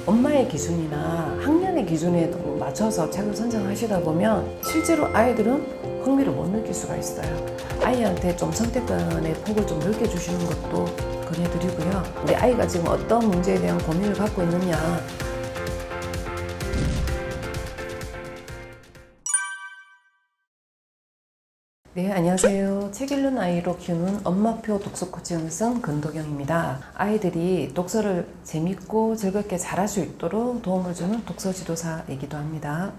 엄마의 기준이나 학년의 기준에 맞춰서 책을 선정하시다 보면 실제로 아이들은 흥미를 못 느낄 수가 있어요. 아이한테 좀 선택권의 폭을 좀 넓게 주시는 것도 권해드리고요. 우리 아이가 지금 어떤 문제에 대한 고민을 갖고 있느냐, 네, 안녕하세요. 책 읽는 아이로 키우는 엄마표 독서 코치 연습생 근도경입니다. 아이들이 독서를 재밌고 즐겁게 잘할 수 있도록 도움을 주는 독서 지도사이기도 합니다.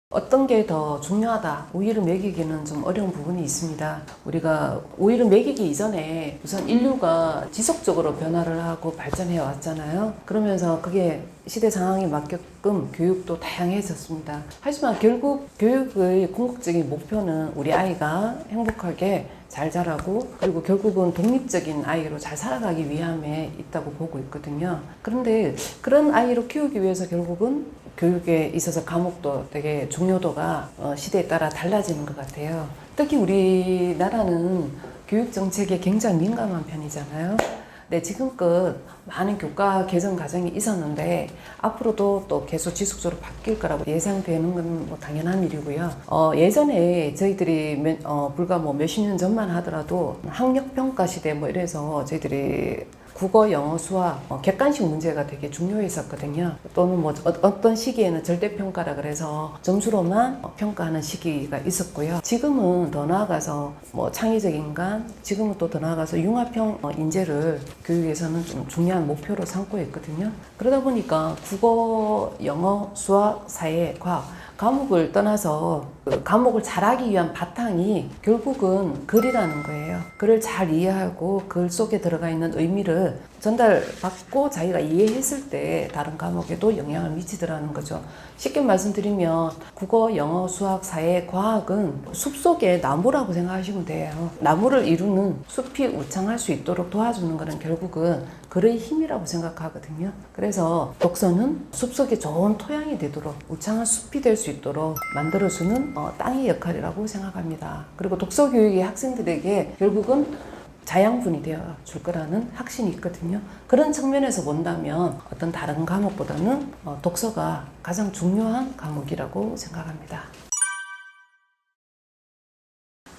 어떤 게 더 중요하다, 우위를 매기기는 좀 어려운 부분이 있습니다. 우리가 우위를 매기기 이전에 우선 인류가 지속적으로 변화를 하고 발전해 왔잖아요. 그러면서 그게 시대 상황에 맞게끔 교육도 다양해졌습니다. 하지만 결국 교육의 궁극적인 목표는 우리 아이가 행복하게 잘 자라고, 그리고 결국은 독립적인 아이로 잘 살아가기 위함에 있다고 보고 있거든요. 그런데 그런 아이로 키우기 위해서 결국은 교육에 있어서 과목도 되게 중요도가 시대에 따라 달라지는 것 같아요. 특히 우리나라는 교육 정책에 굉장히 민감한 편이잖아요. 네, 지금껏 많은 교과 개정 과정이 있었는데 앞으로도 또 계속 지속적으로 바뀔 거라고 예상되는 건 뭐 당연한 일이고요. 예전에 저희들이 불과 뭐 몇십 년 전만 하더라도 학력평가 시대 뭐 이래서 저희들이 국어, 영어, 수학, 객관식 문제가 되게 중요했었거든요. 또는 뭐 어떤 시기에는 절대평가라 그래서 점수로만 평가하는 시기가 있었고요. 지금은 더 나아가서 뭐 창의적 인간, 지금은 또 더 나아가서 융합형 인재를 교육에서는 좀 중요한 목표로 삼고 있거든요. 그러다 보니까 국어, 영어, 수학, 사회, 과학 과목을 떠나서 그 과목을 잘하기 위한 바탕이 결국은 글이라는 거예요. 글을 잘 이해하고 글 속에 들어가 있는 의미를 전달받고 자기가 이해했을 때 다른 과목에도 영향을 미치더라는 거죠. 쉽게 말씀드리면 국어, 영어, 수학, 사회, 과학은 숲속의 나무라고 생각하시면 돼요. 나무를 이루는 숲이 우창할 수 있도록 도와주는 것은 결국은 글의 힘이라고 생각하거든요. 그래서 독서는 숲속에 좋은 토양이 되도록, 우창한 숲이 될 수 있도록 만들어주는 땅의 역할이라고 생각합니다. 그리고 독서 교육이 학생들에게 결국은 자양분이 되어 줄 거라는 확신이 있거든요. 그런 측면에서 본다면 어떤 다른 과목보다는 독서가 가장 중요한 과목이라고 생각합니다.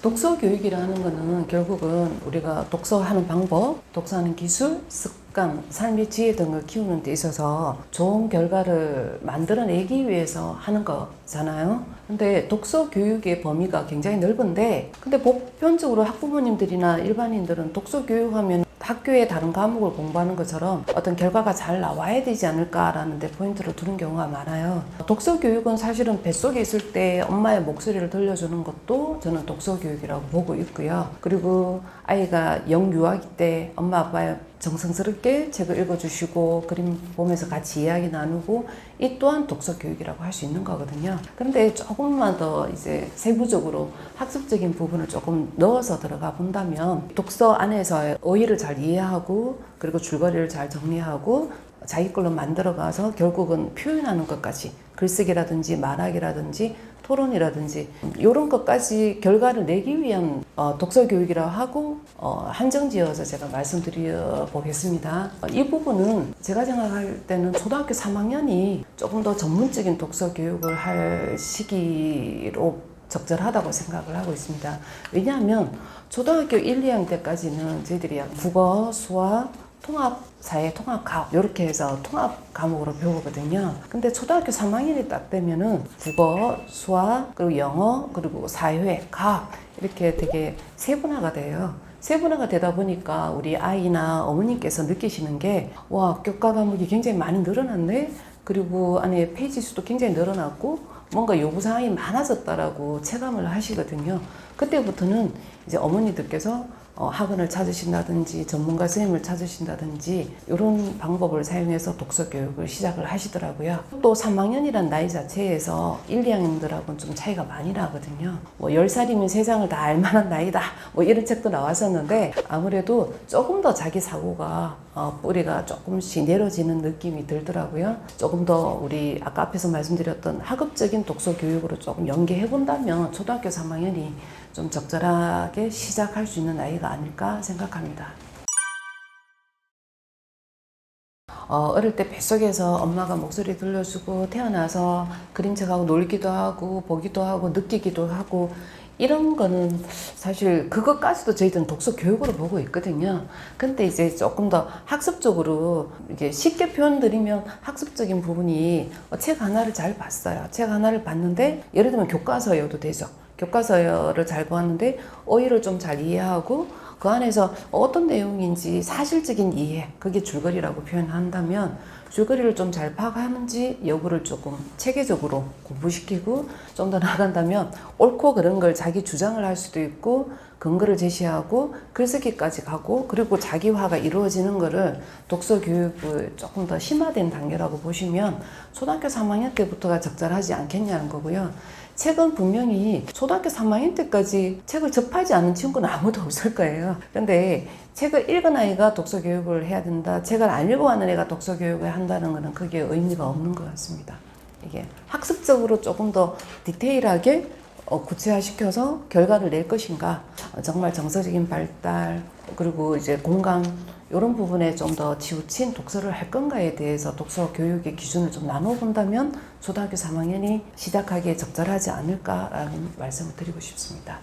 독서 교육이라는 것은 결국은 우리가 독서하는 방법, 독서하는 기술, 습관, 삶의 지혜 등을 키우는 데 있어서 좋은 결과를 만들어내기 위해서 하는 거잖아요. 근데 독서 교육의 범위가 굉장히 넓은데, 근데 보편적으로 학부모님들이나 일반인들은 독서 교육하면 학교에 다른 과목을 공부하는 것처럼 어떤 결과가 잘 나와야 되지 않을까라는 데 포인트를 두는 경우가 많아요. 독서 교육은 사실은 뱃속에 있을 때 엄마의 목소리를 들려주는 것도 저는 독서 교육이라고 보고 있고요. 그리고 아이가 영유아기 때 엄마 아빠의 정성스럽게 책을 읽어주시고 그림 보면서 같이 이야기 나누고, 이 또한 독서 교육이라고 할 수 있는 거거든요. 그런데 조금만 더 이제 세부적으로 학습적인 부분을 조금 넣어서 들어가 본다면 독서 안에서 어휘를 잘 이해하고, 그리고 줄거리를 잘 정리하고 자기 걸로 만들어가서 결국은 표현하는 것까지, 글쓰기라든지 말하기라든지 토론이라든지 이런 것까지 결과를 내기 위한 독서 교육이라고 하고 한정지어서 제가 말씀드려 보겠습니다. 이 부분은 제가 생각할 때는 초등학교 3학년이 조금 더 전문적인 독서 교육을 할 시기로 적절하다고 생각을 하고 있습니다. 왜냐하면 초등학교 1, 2학년 때까지는 저희들이 국어, 수학, 통합 사회, 통합 과학 이렇게 해서 통합 과목으로 배우거든요. 근데 초등학교 3학년이 딱 되면은 국어, 수학, 그리고 영어, 그리고 사회, 과학 이렇게 되게 세분화가 돼요. 세분화가 되다 보니까 우리 아이나 어머님께서 느끼시는 게, 와, 교과 과목이 굉장히 많이 늘어났네. 그리고 안에 페이지 수도 굉장히 늘어났고 뭔가 요구사항이 많아졌다라고 체감을 하시거든요. 그때부터는 이제 어머니들께서 학원을 찾으신다든지 전문가 선생님을 찾으신다든지 이런 방법을 사용해서 독서 교육을 시작을 하시더라고요. 또 3학년이란 나이 자체에서 1, 2학년들하고는 좀 차이가 많이 나거든요. 뭐 10살이면 세상을 다 알만한 나이다 뭐 이런 책도 나왔었는데, 아무래도 조금 더 자기 사고가 뿌리가 조금씩 내려지는 느낌이 들더라고요. 조금 더 우리 아까 앞에서 말씀드렸던 학업적인 독서 교육으로 조금 연계해 본다면 초등학교 3학년이 좀 적절하게 시작할 수 있는 나이가 아닐까 생각합니다. 어릴 때 뱃속에서 엄마가 목소리 들려주고 태어나서 그림책하고 놀기도 하고 보기도 하고 느끼기도 하고 이런 거는 사실 그것까지도 저희들은 독서 교육으로 보고 있거든요. 근데 이제 조금 더 학습적으로 이게 쉽게 표현드리면 학습적인 부분이 책 하나를 잘 봤어요. 책 하나를 봤는데 예를 들면 교과서여도 되죠. 교과서를 잘 보았는데 어휘를 좀 잘 이해하고 그 안에서 어떤 내용인지 사실적인 이해, 그게 줄거리라고 표현한다면 줄거리를 좀 잘 파악하는지 여부를 조금 체계적으로 공부시키고 좀 더 나간다면 옳고 그른 걸 자기 주장을 할 수도 있고 근거를 제시하고 글쓰기까지 가고 그리고 자기화가 이루어지는 거를 독서 교육을 조금 더 심화된 단계라고 보시면 초등학교 3학년 때부터가 적절하지 않겠냐는 거고요. 책은 분명히 초등학교 3학년 때까지 책을 접하지 않은 친구는 아무도 없을 거예요. 그런데 책을 읽은 아이가 독서 교육을 해야 된다. 책을 안 읽어하는 애가 독서 교육을 한다는 것은 그게 의미가 없는 것 같습니다. 이게 학습적으로 조금 더 디테일하게 구체화시켜서 결과를 낼 것인가, 정말 정서적인 발달, 그리고 이제 공감, 이런 부분에 좀 더 치우친 독서를 할 건가에 대해서 독서 교육의 기준을 좀 나눠본다면 초등학교 3학년이 시작하기에 적절하지 않을까라는 말씀을 드리고 싶습니다.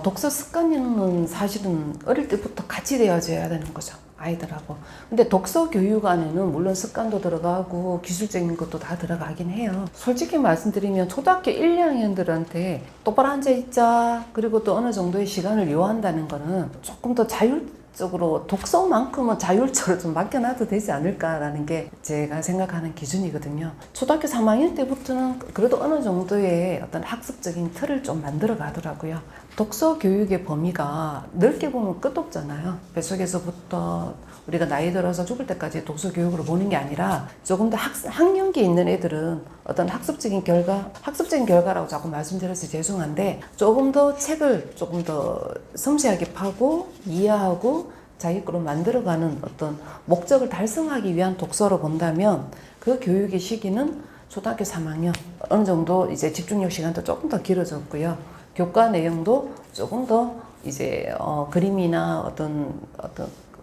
독서 습관은 사실은 어릴 때부터 같이 되어져야 되는 거죠. 아이들하고. 근데 독서 교육 안에는 물론 습관도 들어가고 기술적인 것도 다 들어가긴 해요. 솔직히 말씀드리면 초등학교 1, 2학년들한테 똑바로 앉아있자, 그리고 또 어느 정도의 시간을 요한다는 거는 조금 더 자율적으로 독서만큼은 자율적으로 좀 맡겨놔도 되지 않을까라는 게 제가 생각하는 기준이거든요. 초등학교 3학년 때부터는 그래도 어느 정도의 어떤 학습적인 틀을 좀 만들어 가더라고요. 독서 교육의 범위가 넓게 보면 끝 없잖아요. 뱃속에서부터 우리가 나이 들어서 죽을 때까지 독서 교육으로 보는 게 아니라 조금 더 학년기에 있는 애들은 어떤 학습적인 결과라고 자꾸 말씀드려서 죄송한데 조금 더 책을 조금 더 섬세하게 파고 이해하고 자기 거로 만들어가는 어떤 목적을 달성하기 위한 독서로 본다면 그 교육의 시기는 초등학교 3학년 어느 정도 이제 집중력 시간도 조금 더 길어졌고요. 교과 내용도 조금 더 이제 그림이나 어떤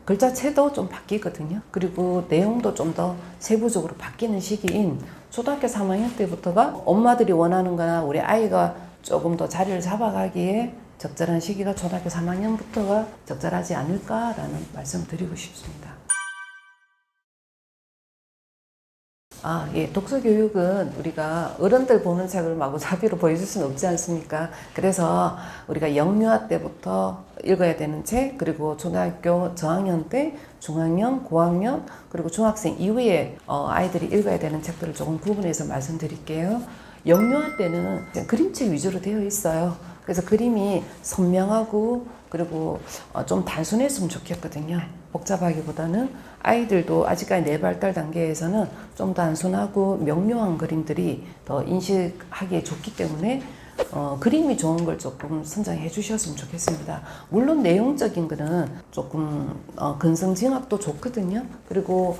글자체도 좀 바뀌거든요. 그리고 내용도 좀 더 세부적으로 바뀌는 시기인 초등학교 3학년 때부터가 엄마들이 원하는 거나 우리 아이가 조금 더 자리를 잡아가기에 적절한 시기가 초등학교 3학년부터가 적절하지 않을까라는 말씀 드리고 싶습니다. 예, 독서 교육은 우리가 어른들 보는 책을 마구잡이로 보여줄 수는 없지 않습니까? 그래서 우리가 영유아 때부터 읽어야 되는 책, 그리고 초등학교 저학년 때, 중학년, 고학년, 그리고 중학생 이후에 아이들이 읽어야 되는 책들을 조금 구분해서 말씀드릴게요. 영유아 때는 그림책 위주로 되어 있어요. 그래서 그림이 선명하고 그리고 좀 단순했으면 좋겠거든요. 복잡하기보다는 아이들도 아직까지 뇌발달 단계에서는 좀 단순하고 명료한 그림들이 더 인식하기에 좋기 때문에 그림이 좋은 걸 조금 선정해 주셨으면 좋겠습니다. 물론 내용적인 거는 조금 근성징악도 좋거든요. 그리고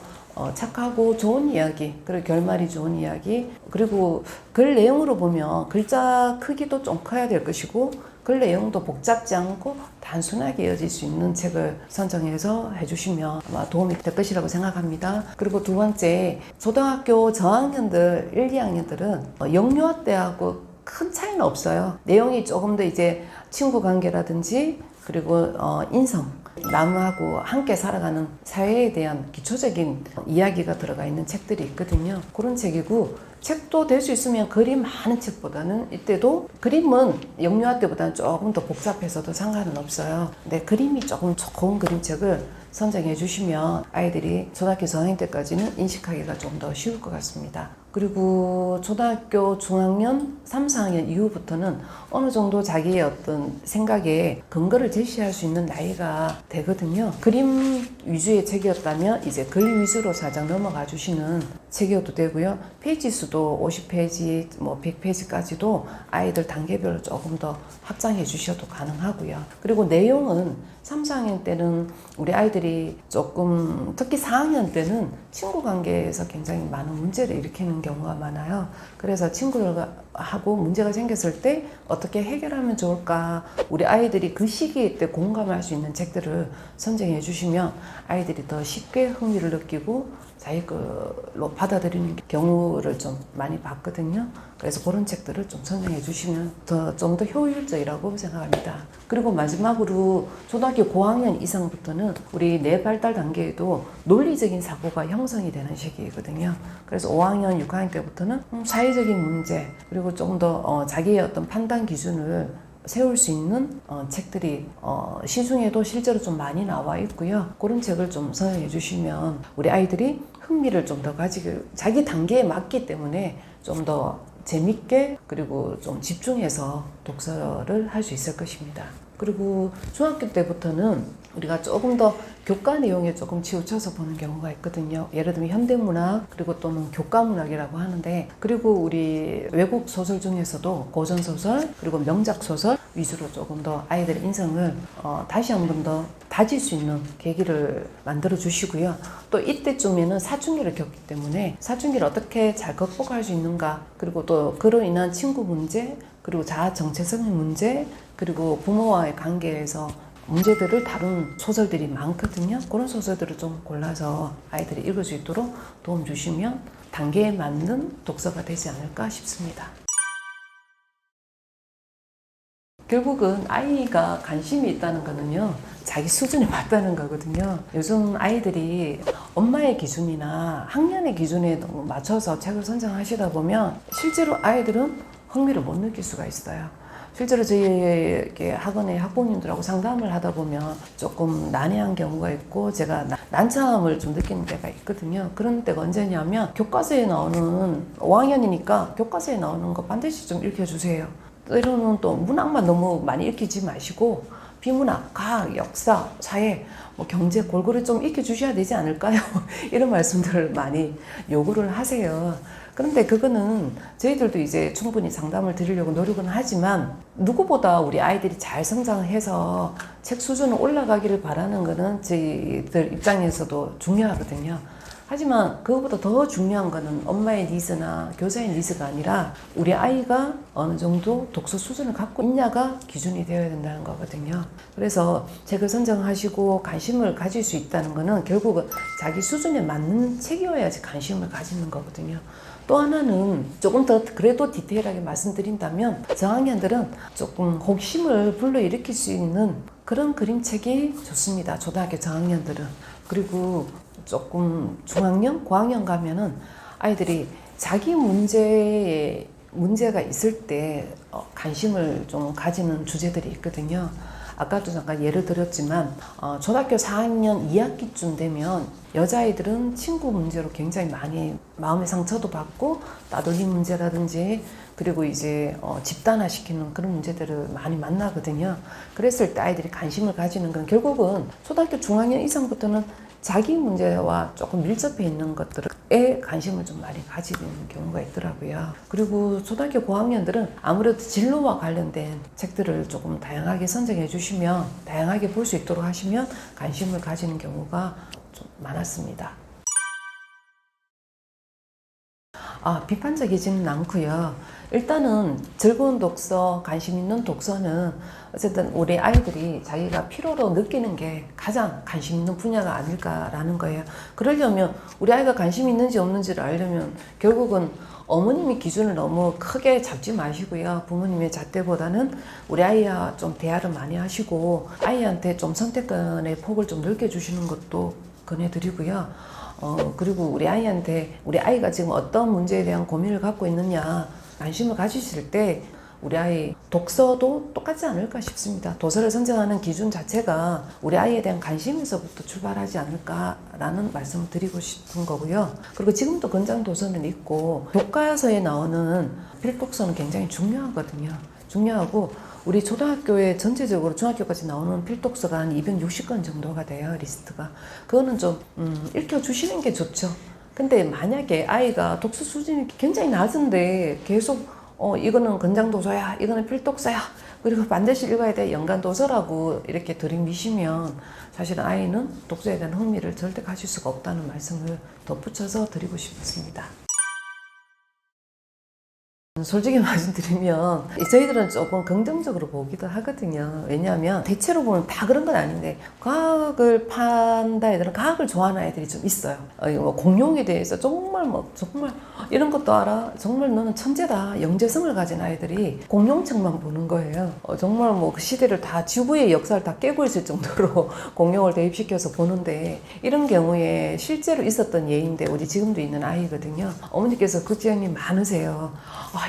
착하고 좋은 이야기, 그리고 결말이 좋은 이야기, 그리고 글 내용으로 보면 글자 크기도 좀 커야 될 것이고 글 내용도 복잡지 않고 단순하게 이어질 수 있는 책을 선정해서 해주시면 아마 도움이 될 것이라고 생각합니다. 그리고 두 번째, 초등학교 저학년들, 1, 2학년들은 영유아 때하고 큰 차이는 없어요. 내용이 조금 더 이제 친구 관계라든지 그리고 인성, 남하고 함께 살아가는 사회에 대한 기초적인 이야기가 들어가 있는 책들이 있거든요. 그런 책이고 책도 될 수 있으면 그림 많은 책보다는 이때도 그림은 영유아 때보다는 조금 더 복잡해서도 상관은 없어요. 근데 그림이 조금 좋은 그림책을 선정해 주시면 아이들이 초등학교 저학년 때까지는 인식하기가 좀 더 쉬울 것 같습니다. 그리고 초등학교 중학년 3, 4학년 이후부터는 어느 정도 자기의 어떤 생각에 근거를 제시할 수 있는 나이가 되거든요. 그림 위주의 책이었다면 이제 글 위주로 살짝 넘어가 주시는 책이어도 되고요. 페이지 수도 50페이지, 뭐 100페이지까지도 아이들 단계별로 조금 더 확장해 주셔도 가능하고요. 그리고 내용은 3, 4학년 때는 우리 아이들이 조금, 특히 4학년 때는 친구 관계에서 굉장히 많은 문제를 일으키는 경우가 많아요. 그래서 친구들하고 문제가 생겼을 때 어떻게 해결하면 좋을까, 우리 아이들이 그 시기에 때 공감할 수 있는 책들을 선정해 주시면 아이들이 더 쉽게 흥미를 느끼고 자기 걸로 받아들이는 경우를 좀 많이 봤거든요. 그래서 그런 책들을 좀 선정해 주시면 좀 더 효율적이라고 생각합니다. 그리고 마지막으로 초등학교 고학년 이상부터는 우리 뇌 발달 단계에도 논리적인 사고가 형성이 되는 시기거든요. 그래서 5학년, 6학년 때부터는 사회적인 문제, 그리고 조금 더 자기의 어떤 판단 기준을 세울 수 있는 책들이 시중에도 실제로 좀 많이 나와 있고요. 그런 책을 좀 선정해 주시면 우리 아이들이 흥미를 좀 더 가지고 자기 단계에 맞기 때문에 좀 더 재밌게 그리고 좀 집중해서 독서를 할 수 있을 것입니다. 그리고 중학교 때부터는 우리가 조금 더 교과 내용에 조금 치우쳐서 보는 경우가 있거든요. 예를 들면 현대문학, 그리고 또는 교과문학이라고 하는데, 그리고 우리 외국 소설 중에서도 고전소설, 그리고 명작소설 위주로 조금 더 아이들의 인성을 다시 한 번 더 다질 수 있는 계기를 만들어 주시고요. 또 이때쯤에는 사춘기를 겪기 때문에 사춘기를 어떻게 잘 극복할 수 있는가, 그리고 또 그로 인한 친구 문제, 그리고 자아 정체성의 문제, 그리고 부모와의 관계에서 문제들을 다룬 소설들이 많거든요. 그런 소설들을 좀 골라서 아이들이 읽을 수 있도록 도움 주시면 단계에 맞는 독서가 되지 않을까 싶습니다. 결국은 아이가 관심이 있다는 거는요, 자기 수준에 맞다는 거거든요. 요즘 아이들이 엄마의 기준이나 학년의 기준에 너무 맞춰서 책을 선정하시다 보면 실제로 아이들은 흥미를 못 느낄 수가 있어요. 실제로 저희 학원의 학부모님들하고 상담을 하다 보면 조금 난해한 경우가 있고 제가 난처함을 좀 느끼는 때가 있거든요. 그런 때가 언제냐면 교과서에 나오는 5학년이니까 교과서에 나오는 거 반드시 좀 읽혀주세요. 때로는 또 문학만 너무 많이 읽히지 마시고 비문학, 과학, 역사, 사회, 뭐 경제 골고루 좀 익혀주셔야 되지 않을까요? 이런 말씀들을 많이 요구를 하세요. 그런데 그거는 저희들도 이제 충분히 상담을 드리려고 노력은 하지만 누구보다 우리 아이들이 잘 성장해서 책 수준을 올라가기를 바라는 거는 저희들 입장에서도 중요하거든요. 하지만 그것보다 더 중요한 거는 엄마의 니즈나 교사의 니즈가 아니라 우리 아이가 어느 정도 독서 수준을 갖고 있냐가 기준이 되어야 된다는 거거든요. 그래서 책을 선정하시고 관심을 가질 수 있다는 거는 결국은 자기 수준에 맞는 책이어야지 관심을 가지는 거거든요. 또 하나는 조금 더 그래도 디테일하게 말씀드린다면 저학년들은 조금 호기심을 불러일으킬 수 있는 그런 그림책이 좋습니다. 초등학교 저학년들은. 그리고 조금 중학년, 고학년 가면은 아이들이 자기 문제가 있을 때 관심을 좀 가지는 주제들이 있거든요. 아까도 잠깐 예를 들었지만 초등학교 4학년 2학기쯤 되면 여자아이들은 친구 문제로 굉장히 많이 마음의 상처도 받고 따돌림 문제라든지 그리고 이제 집단화시키는 그런 문제들을 많이 만나거든요. 그랬을 때 아이들이 관심을 가지는 건 결국은 초등학교 중학년 이상부터는 자기 문제와 조금 밀접해 있는 것들에 관심을 좀 많이 가지는 경우가 있더라고요. 그리고 초등학교 고학년들은 아무래도 진로와 관련된 책들을 조금 다양하게 선정해 주시면 다양하게 볼 수 있도록 하시면 관심을 가지는 경우가 좀 많았습니다. 비판적이지는 않고요. 일단은 즐거운 독서, 관심 있는 독서는 어쨌든 우리 아이들이 자기가 필요로 느끼는 게 가장 관심 있는 분야가 아닐까라는 거예요. 그러려면 우리 아이가 관심 있는지 없는지를 알려면 결국은 어머님의 기준을 너무 크게 잡지 마시고요. 부모님의 잣대보다는 우리 아이와 좀 대화를 많이 하시고 아이한테 좀 선택권의 폭을 좀 넓게 주시는 것도 권해드리고요. 그리고 우리 아이가 지금 어떤 문제에 대한 고민을 갖고 있느냐 관심을 가지실 때 우리 아이 독서도 똑같지 않을까 싶습니다. 도서를 선정하는 기준 자체가 우리 아이에 대한 관심에서부터 출발하지 않을까라는 말씀을 드리고 싶은 거고요. 그리고 지금도 권장 도서는 있고 교과서에 나오는 필독서는 굉장히 중요하거든요. 중요하고 우리 초등학교에 전체적으로 중학교까지 나오는 필독서가 한 260권 정도가 돼요. 리스트가. 그거는 좀 읽혀주시는 게 좋죠. 근데 만약에 아이가 독서 수준이 굉장히 낮은데 계속 이거는 권장도서야, 이거는 필독서야, 그리고 반드시 읽어야 돼, 연간도서라고 이렇게 들이미시면 사실은 아이는 독서에 대한 흥미를 절대 가질 수가 없다는 말씀을 덧붙여서 드리고 싶습니다. 솔직히 말씀드리면 저희들은 조금 긍정적으로 보기도 하거든요. 왜냐하면 대체로 보면 다 그런 건 아닌데 과학을 판다 애들은 과학을 좋아하는 아이들이 좀 있어요. 뭐 공룡에 대해서 정말 이런 것도 알아? 정말 너는 천재다. 영재성을 가진 아이들이 공룡책만 보는 거예요. 정말 뭐 그 시대를 다 지구의 역사를 다 깨고 있을 정도로 공룡을 대입시켜서 보는데 이런 경우에 실제로 있었던 예인데 우리 지금도 있는 아이거든요. 어머니께서 그 지형이 많으세요.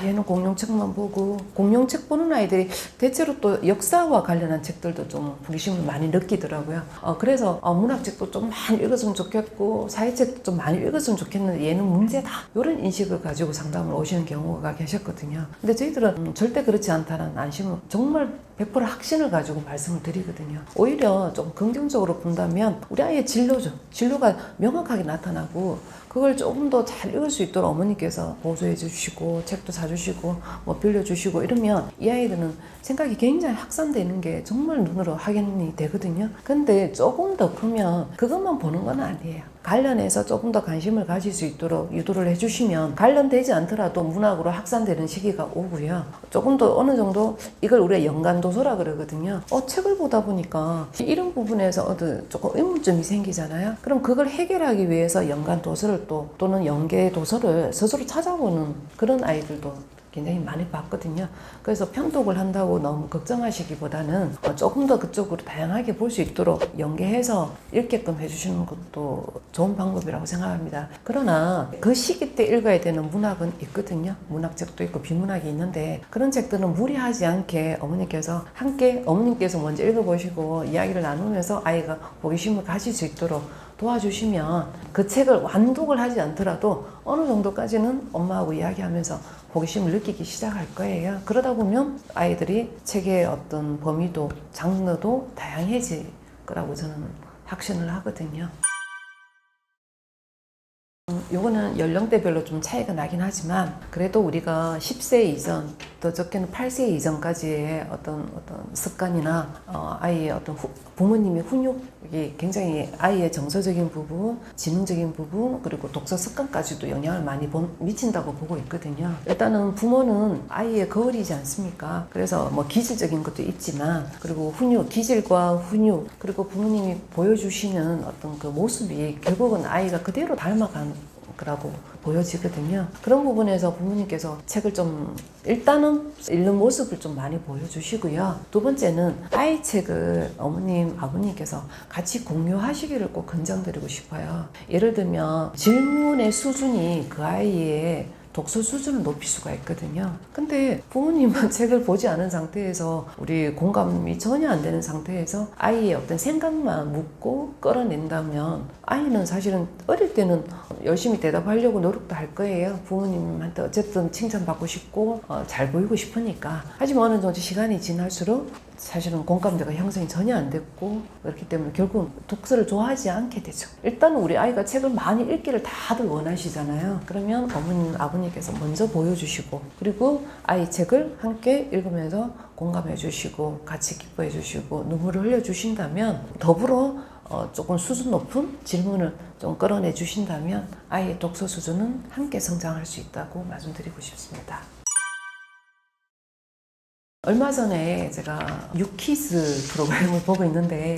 얘는 공룡책만 보고 공룡책 보는 아이들이 대체로 또 역사와 관련한 책들도 좀 호기심을 많이 느끼더라고요. 그래서 문학책도 좀 많이 읽었으면 좋겠고 사회책도 좀 많이 읽었으면 좋겠는데 얘는 문제다. 이런 인식을 가지고 상담을 오시는 경우가 계셨거든요. 근데 저희들은 절대 그렇지 않다는 안심을 정말 100% 확신을 가지고 말씀을 드리거든요. 오히려 좀 긍정적으로 본다면 우리 아이의 진로죠. 진로가 명확하게 나타나고 그걸 조금 더 잘 읽을 수 있도록 어머니께서 보조해 주시고 책도 사주시고 뭐 빌려주시고 이러면 이 아이들은 생각이 굉장히 확산되는 게 정말 눈으로 확인이 되거든요. 근데 조금 더 크면 그것만 보는 건 아니에요. 관련해서 조금 더 관심을 가질 수 있도록 유도를 해주시면 관련되지 않더라도 문학으로 확산되는 시기가 오고요. 조금 더 어느 정도 이걸 우리가 연간도서라 그러거든요. 책을 보다 보니까 이런 부분에서 조금 의문점이 생기잖아요. 그럼 그걸 해결하기 위해서 연간도서를 또는 연계도서를 스스로 찾아보는 그런 아이들도 굉장히 많이 봤거든요. 그래서 편독을 한다고 너무 걱정하시기보다는 조금 더 그쪽으로 다양하게 볼 수 있도록 연계해서 읽게끔 해주시는 것도 좋은 방법이라고 생각합니다. 그러나 그 시기 때 읽어야 되는 문학은 있거든요. 문학책도 있고 비문학이 있는데 그런 책들은 무리하지 않게 어머니께서 함께 어머님께서 먼저 읽어보시고 이야기를 나누면서 아이가 호기심을 가질 수 있도록 도와주시면 그 책을 완독을 하지 않더라도 어느 정도까지는 엄마하고 이야기하면서 호기심을 느끼기 시작할 거예요. 그러다 보면 아이들이 책의 어떤 범위도 장르도 다양해질 거라고 저는 확신을 하거든요. 요거는 연령대별로 좀 차이가 나긴 하지만 그래도 우리가 10세 이전 더 적게는 8세 이전까지의 어떤 습관이나 아이의 어떤 부모님의 훈육이 굉장히 아이의 정서적인 부분, 지능적인 부분 그리고 독서 습관까지도 영향을 많이 미친다고 보고 있거든요. 일단은 부모는 아이의 거울이지 않습니까? 그래서 뭐 기질적인 것도 있지만 그리고 기질과 훈육 그리고 부모님이 보여주시는 어떤 그 모습이 결국은 아이가 그대로 닮아간 거라고 보여지거든요. 그런 부분에서 부모님께서 책을 좀 일단은 읽는 모습을 좀 많이 보여주시고요. 두 번째는 아이 책을 어머님, 아버님께서 같이 공유하시기를 꼭 권장드리고 싶어요. 예를 들면 질문의 수준이 그 아이의 독서 수준을 높일 수가 있거든요. 근데 부모님은 책을 보지 않은 상태에서 우리 공감이 전혀 안 되는 상태에서 아이의 어떤 생각만 묻고 끌어낸다면 아이는 사실은 어릴 때는 열심히 대답하려고 노력도 할 거예요. 부모님한테 어쨌든 칭찬받고 싶고 잘 보이고 싶으니까. 하지만 어느 정도 시간이 지날수록 사실은 공감대가 형성이 전혀 안 됐고 그렇기 때문에 결국 독서를 좋아하지 않게 되죠. 일단은 우리 아이가 책을 많이 읽기를 다들 원하시잖아요. 그러면 어머님, 아버님께서 먼저 보여주시고 그리고 아이 책을 함께 읽으면서 공감해 주시고 같이 기뻐해 주시고 눈물을 흘려 주신다면 더불어 조금 수준 높은 질문을 좀 끌어내 주신다면 아이의 독서 수준은 함께 성장할 수 있다고 말씀드리고 싶습니다. 얼마 전에 제가 유키즈 프로그램을 보고 있는데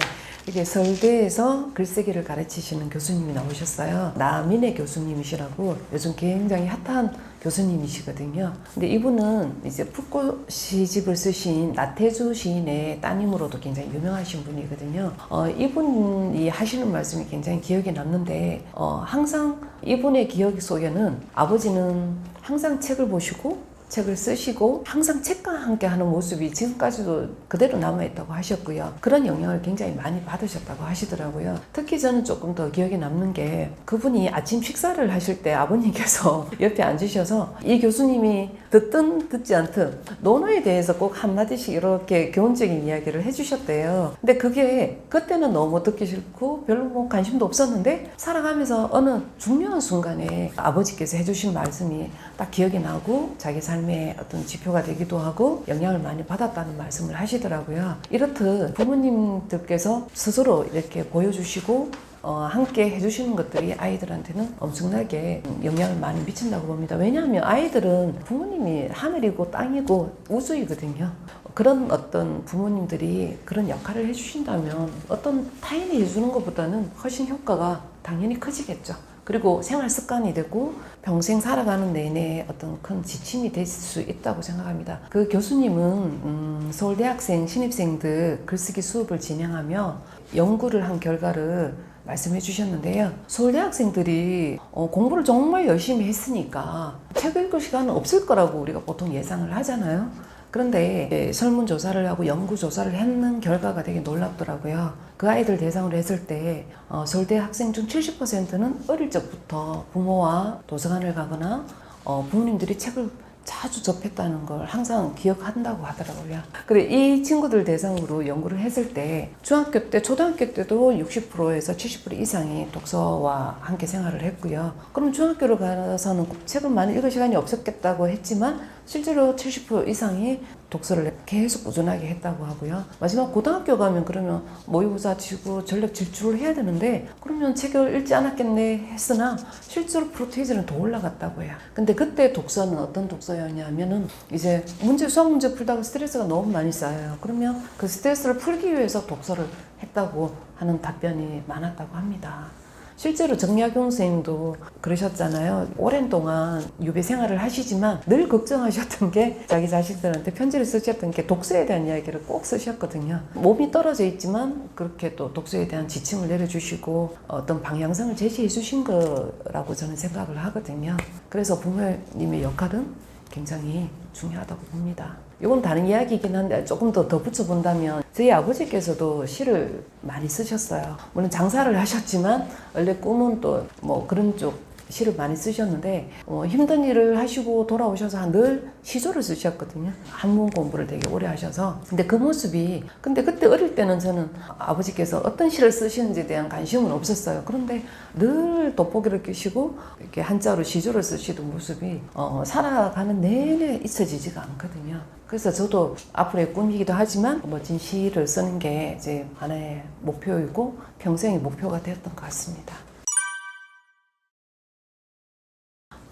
이게 서울대에서 글쓰기를 가르치시는 교수님이 나오셨어요. 나민혜 교수님이시라고 요즘 굉장히 핫한 교수님이시거든요. 근데 이분은 이제 풋고 시집을 쓰신 나태주 시인의 따님으로도 굉장히 유명하신 분이거든요. 이분이 하시는 말씀이 굉장히 기억에 남는데 항상 이분의 기억 속에는 아버지는 항상 책을 보시고 책을 쓰시고 항상 책과 함께 하는 모습이 지금까지도 그대로 남아있다고 하셨고요. 그런 영향을 굉장히 많이 받으셨다고 하시더라고요. 특히 저는 조금 더 기억에 남는 게 그분이 아침 식사를 하실 때 아버님께서 옆에 앉으셔서 이 교수님이 듣든 듣지 않든 논어에 대해서 꼭 한마디씩 이렇게 교훈적인 이야기를 해주셨대요. 근데 그게 그때는 너무 듣기 싫고 별로 뭐 관심도 없었는데 살아가면서 어느 중요한 순간에 아버지께서 해주신 말씀이 딱 기억이 나고 자기 삶의 어떤 지표가 되기도 하고 영향을 많이 받았다는 말씀을 하시더라고요. 이렇듯 부모님들께서 스스로 이렇게 보여주시고 함께 해주시는 것들이 아이들한테는 엄청나게 영향을 많이 미친다고 봅니다. 왜냐하면 아이들은 부모님이 하늘이고 땅이고 우주이거든요. 그런 어떤 부모님들이 그런 역할을 해주신다면 어떤 타인이 해주는 것보다는 훨씬 효과가 당연히 커지겠죠. 그리고 생활 습관이 되고 평생 살아가는 내내 어떤 큰 지침이 될 수 있다고 생각합니다. 그 교수님은 서울대학생 신입생들 글쓰기 수업을 진행하며 연구를 한 결과를 말씀해 주셨는데요. 서울대 학생들이 공부를 정말 열심히 했으니까 책 읽을 시간은 없을 거라고 우리가 보통 예상을 하잖아요. 그런데 설문조사를 하고 연구조사를 했는 결과가 되게 놀랍더라고요. 그 아이들 대상으로 했을 때 서울대 학생 중 70%는 어릴 적부터 부모와 도서관을 가거나 부모님들이 책을 자주 접했다는 걸 항상 기억한다고 하더라고요. 근데 이 친구들 대상으로 연구를 했을 때 중학교 때, 초등학교 때도 60%에서 70% 이상이 독서와 함께 생활을 했고요. 그럼 중학교로 가서는 책을 많이 읽을 시간이 없었겠다고 했지만 실제로 70% 이상이 독서를 계속 꾸준하게 했다고 하고요. 마지막 고등학교 가면 그러면 모의고사 치고 전력 질주를 해야 되는데 그러면 책을 읽지 않았겠네 했으나 실제로 프로테이지는 더 올라갔다고 해요. 근데 그때 독서는 어떤 독서였냐면은 이제 수학 문제 풀다가 스트레스가 너무 많이 쌓여요. 그러면 그 스트레스를 풀기 위해서 독서를 했다고 하는 답변이 많았다고 합니다. 실제로 정약용 선생님도 그러셨잖아요. 오랜 동안 유배 생활을 하시지만 늘 걱정하셨던 게 자기 자식들한테 편지를 쓰셨던 게 독서에 대한 이야기를 꼭 쓰셨거든요. 몸이 떨어져 있지만 그렇게 또 독서에 대한 지침을 내려주시고 어떤 방향성을 제시해 주신 거라고 저는 생각을 하거든요. 그래서 부모님의 역할은 굉장히 중요하다고 봅니다. 이건 다른 이야기이긴 한데 조금 더 붙여본다면 저희 아버지께서도 시를 많이 쓰셨어요. 물론 장사를 하셨지만 원래 꿈은 또 뭐 그런 쪽 시를 많이 쓰셨는데 힘든 일을 하시고 돌아오셔서 늘 시조를 쓰셨거든요. 한문 공부를 되게 오래 하셔서. 근데 그 모습이 그때 어릴 때는 저는 아버지께서 어떤 시를 쓰시는지에 대한 관심은 없었어요. 그런데 늘 돋보기를 끼시고 이렇게 한자로 시조를 쓰시던 모습이 살아가는 내내 잊혀지지가 않거든요. 그래서 저도 앞으로의 꿈이기도 하지만 멋진 시를 쓰는 게 이제 하나의 목표이고 평생의 목표가 되었던 것 같습니다.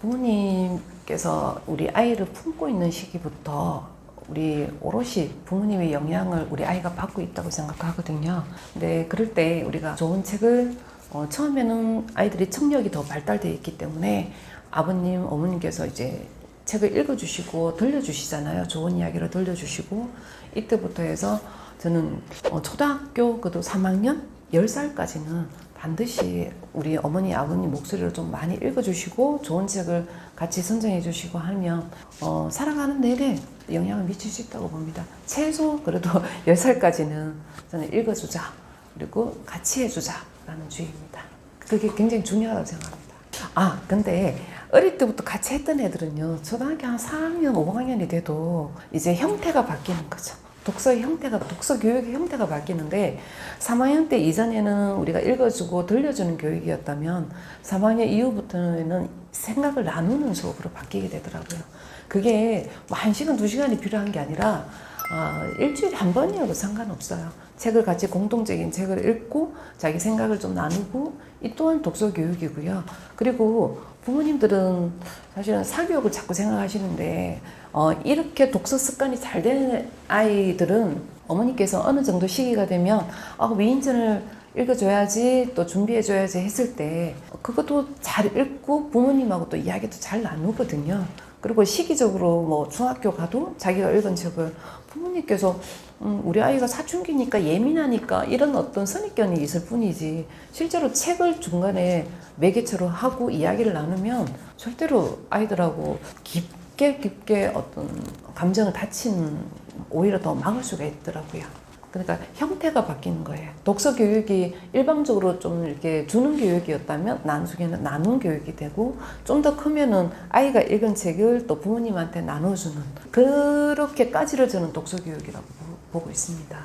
부모님께서 우리 아이를 품고 있는 시기부터 우리 오롯이 부모님의 영향을 우리 아이가 받고 있다고 생각하거든요. 근데 그럴 때 우리가 좋은 책을 처음에는 아이들이 청력이 더 발달되어 있기 때문에 아버님, 어머님께서 이제 책을 읽어주시고 들려주시잖아요. 좋은 이야기를 들려주시고 이때부터 해서 저는 초등학교 그래도 3학년 10살까지는 반드시 우리 어머니, 아버님 목소리를 좀 많이 읽어주시고 좋은 책을 같이 선정해 주시고 하면 살아가는 내내 영향을 미칠 수 있다고 봅니다. 최소 그래도 10살까지는 저는 읽어주자 그리고 같이 해주자 라는 주의입니다. 그게 굉장히 중요하다고 생각합니다. 근데 어릴 때부터 같이 했던 애들은요 초등학교 한 4학년, 5학년이 돼도 이제 형태가 바뀌는 거죠. 독서 교육의 형태가 바뀌는데 3학년 때 이전에는 우리가 읽어주고 들려주는 교육이었다면 3학년 이후부터는 생각을 나누는 수업으로 바뀌게 되더라고요. 그게 뭐 1시간, 2시간이 필요한 게 아니라 일주일에 한 번이어도 상관없어요. 책을 같이 공통적인 책을 읽고 자기 생각을 좀 나누고 이 또한 독서 교육이고요. 그리고 부모님들은 사실은 사교육을 자꾸 생각하시는데 이렇게 독서 습관이 잘 되는 아이들은 어머니께서 어느 정도 시기가 되면 위인전을 읽어줘야지 또 준비해줘야지 했을 때 그것도 잘 읽고 부모님하고 또 이야기도 잘 나누거든요. 그리고 시기적으로 뭐 중학교 가도 자기가 읽은 책을 부모님께서 우리 아이가 사춘기니까 예민하니까 이런 어떤 선입견이 있을 뿐이지 실제로 책을 중간에 매개체로 하고 이야기를 나누면 절대로 아이들하고 깊게 어떤 감정을 다치는 오히려 더 막을 수가 있더라고요. 그러니까 형태가 바뀌는 거예요. 독서 교육이 일방적으로 좀 이렇게 주는 교육이었다면 나중에는 나눈 교육이 되고, 좀 더 크면은 아이가 읽은 책을 또 부모님한테 나눠주는, 그렇게까지를 저는 독서 교육이라고 보고 있습니다.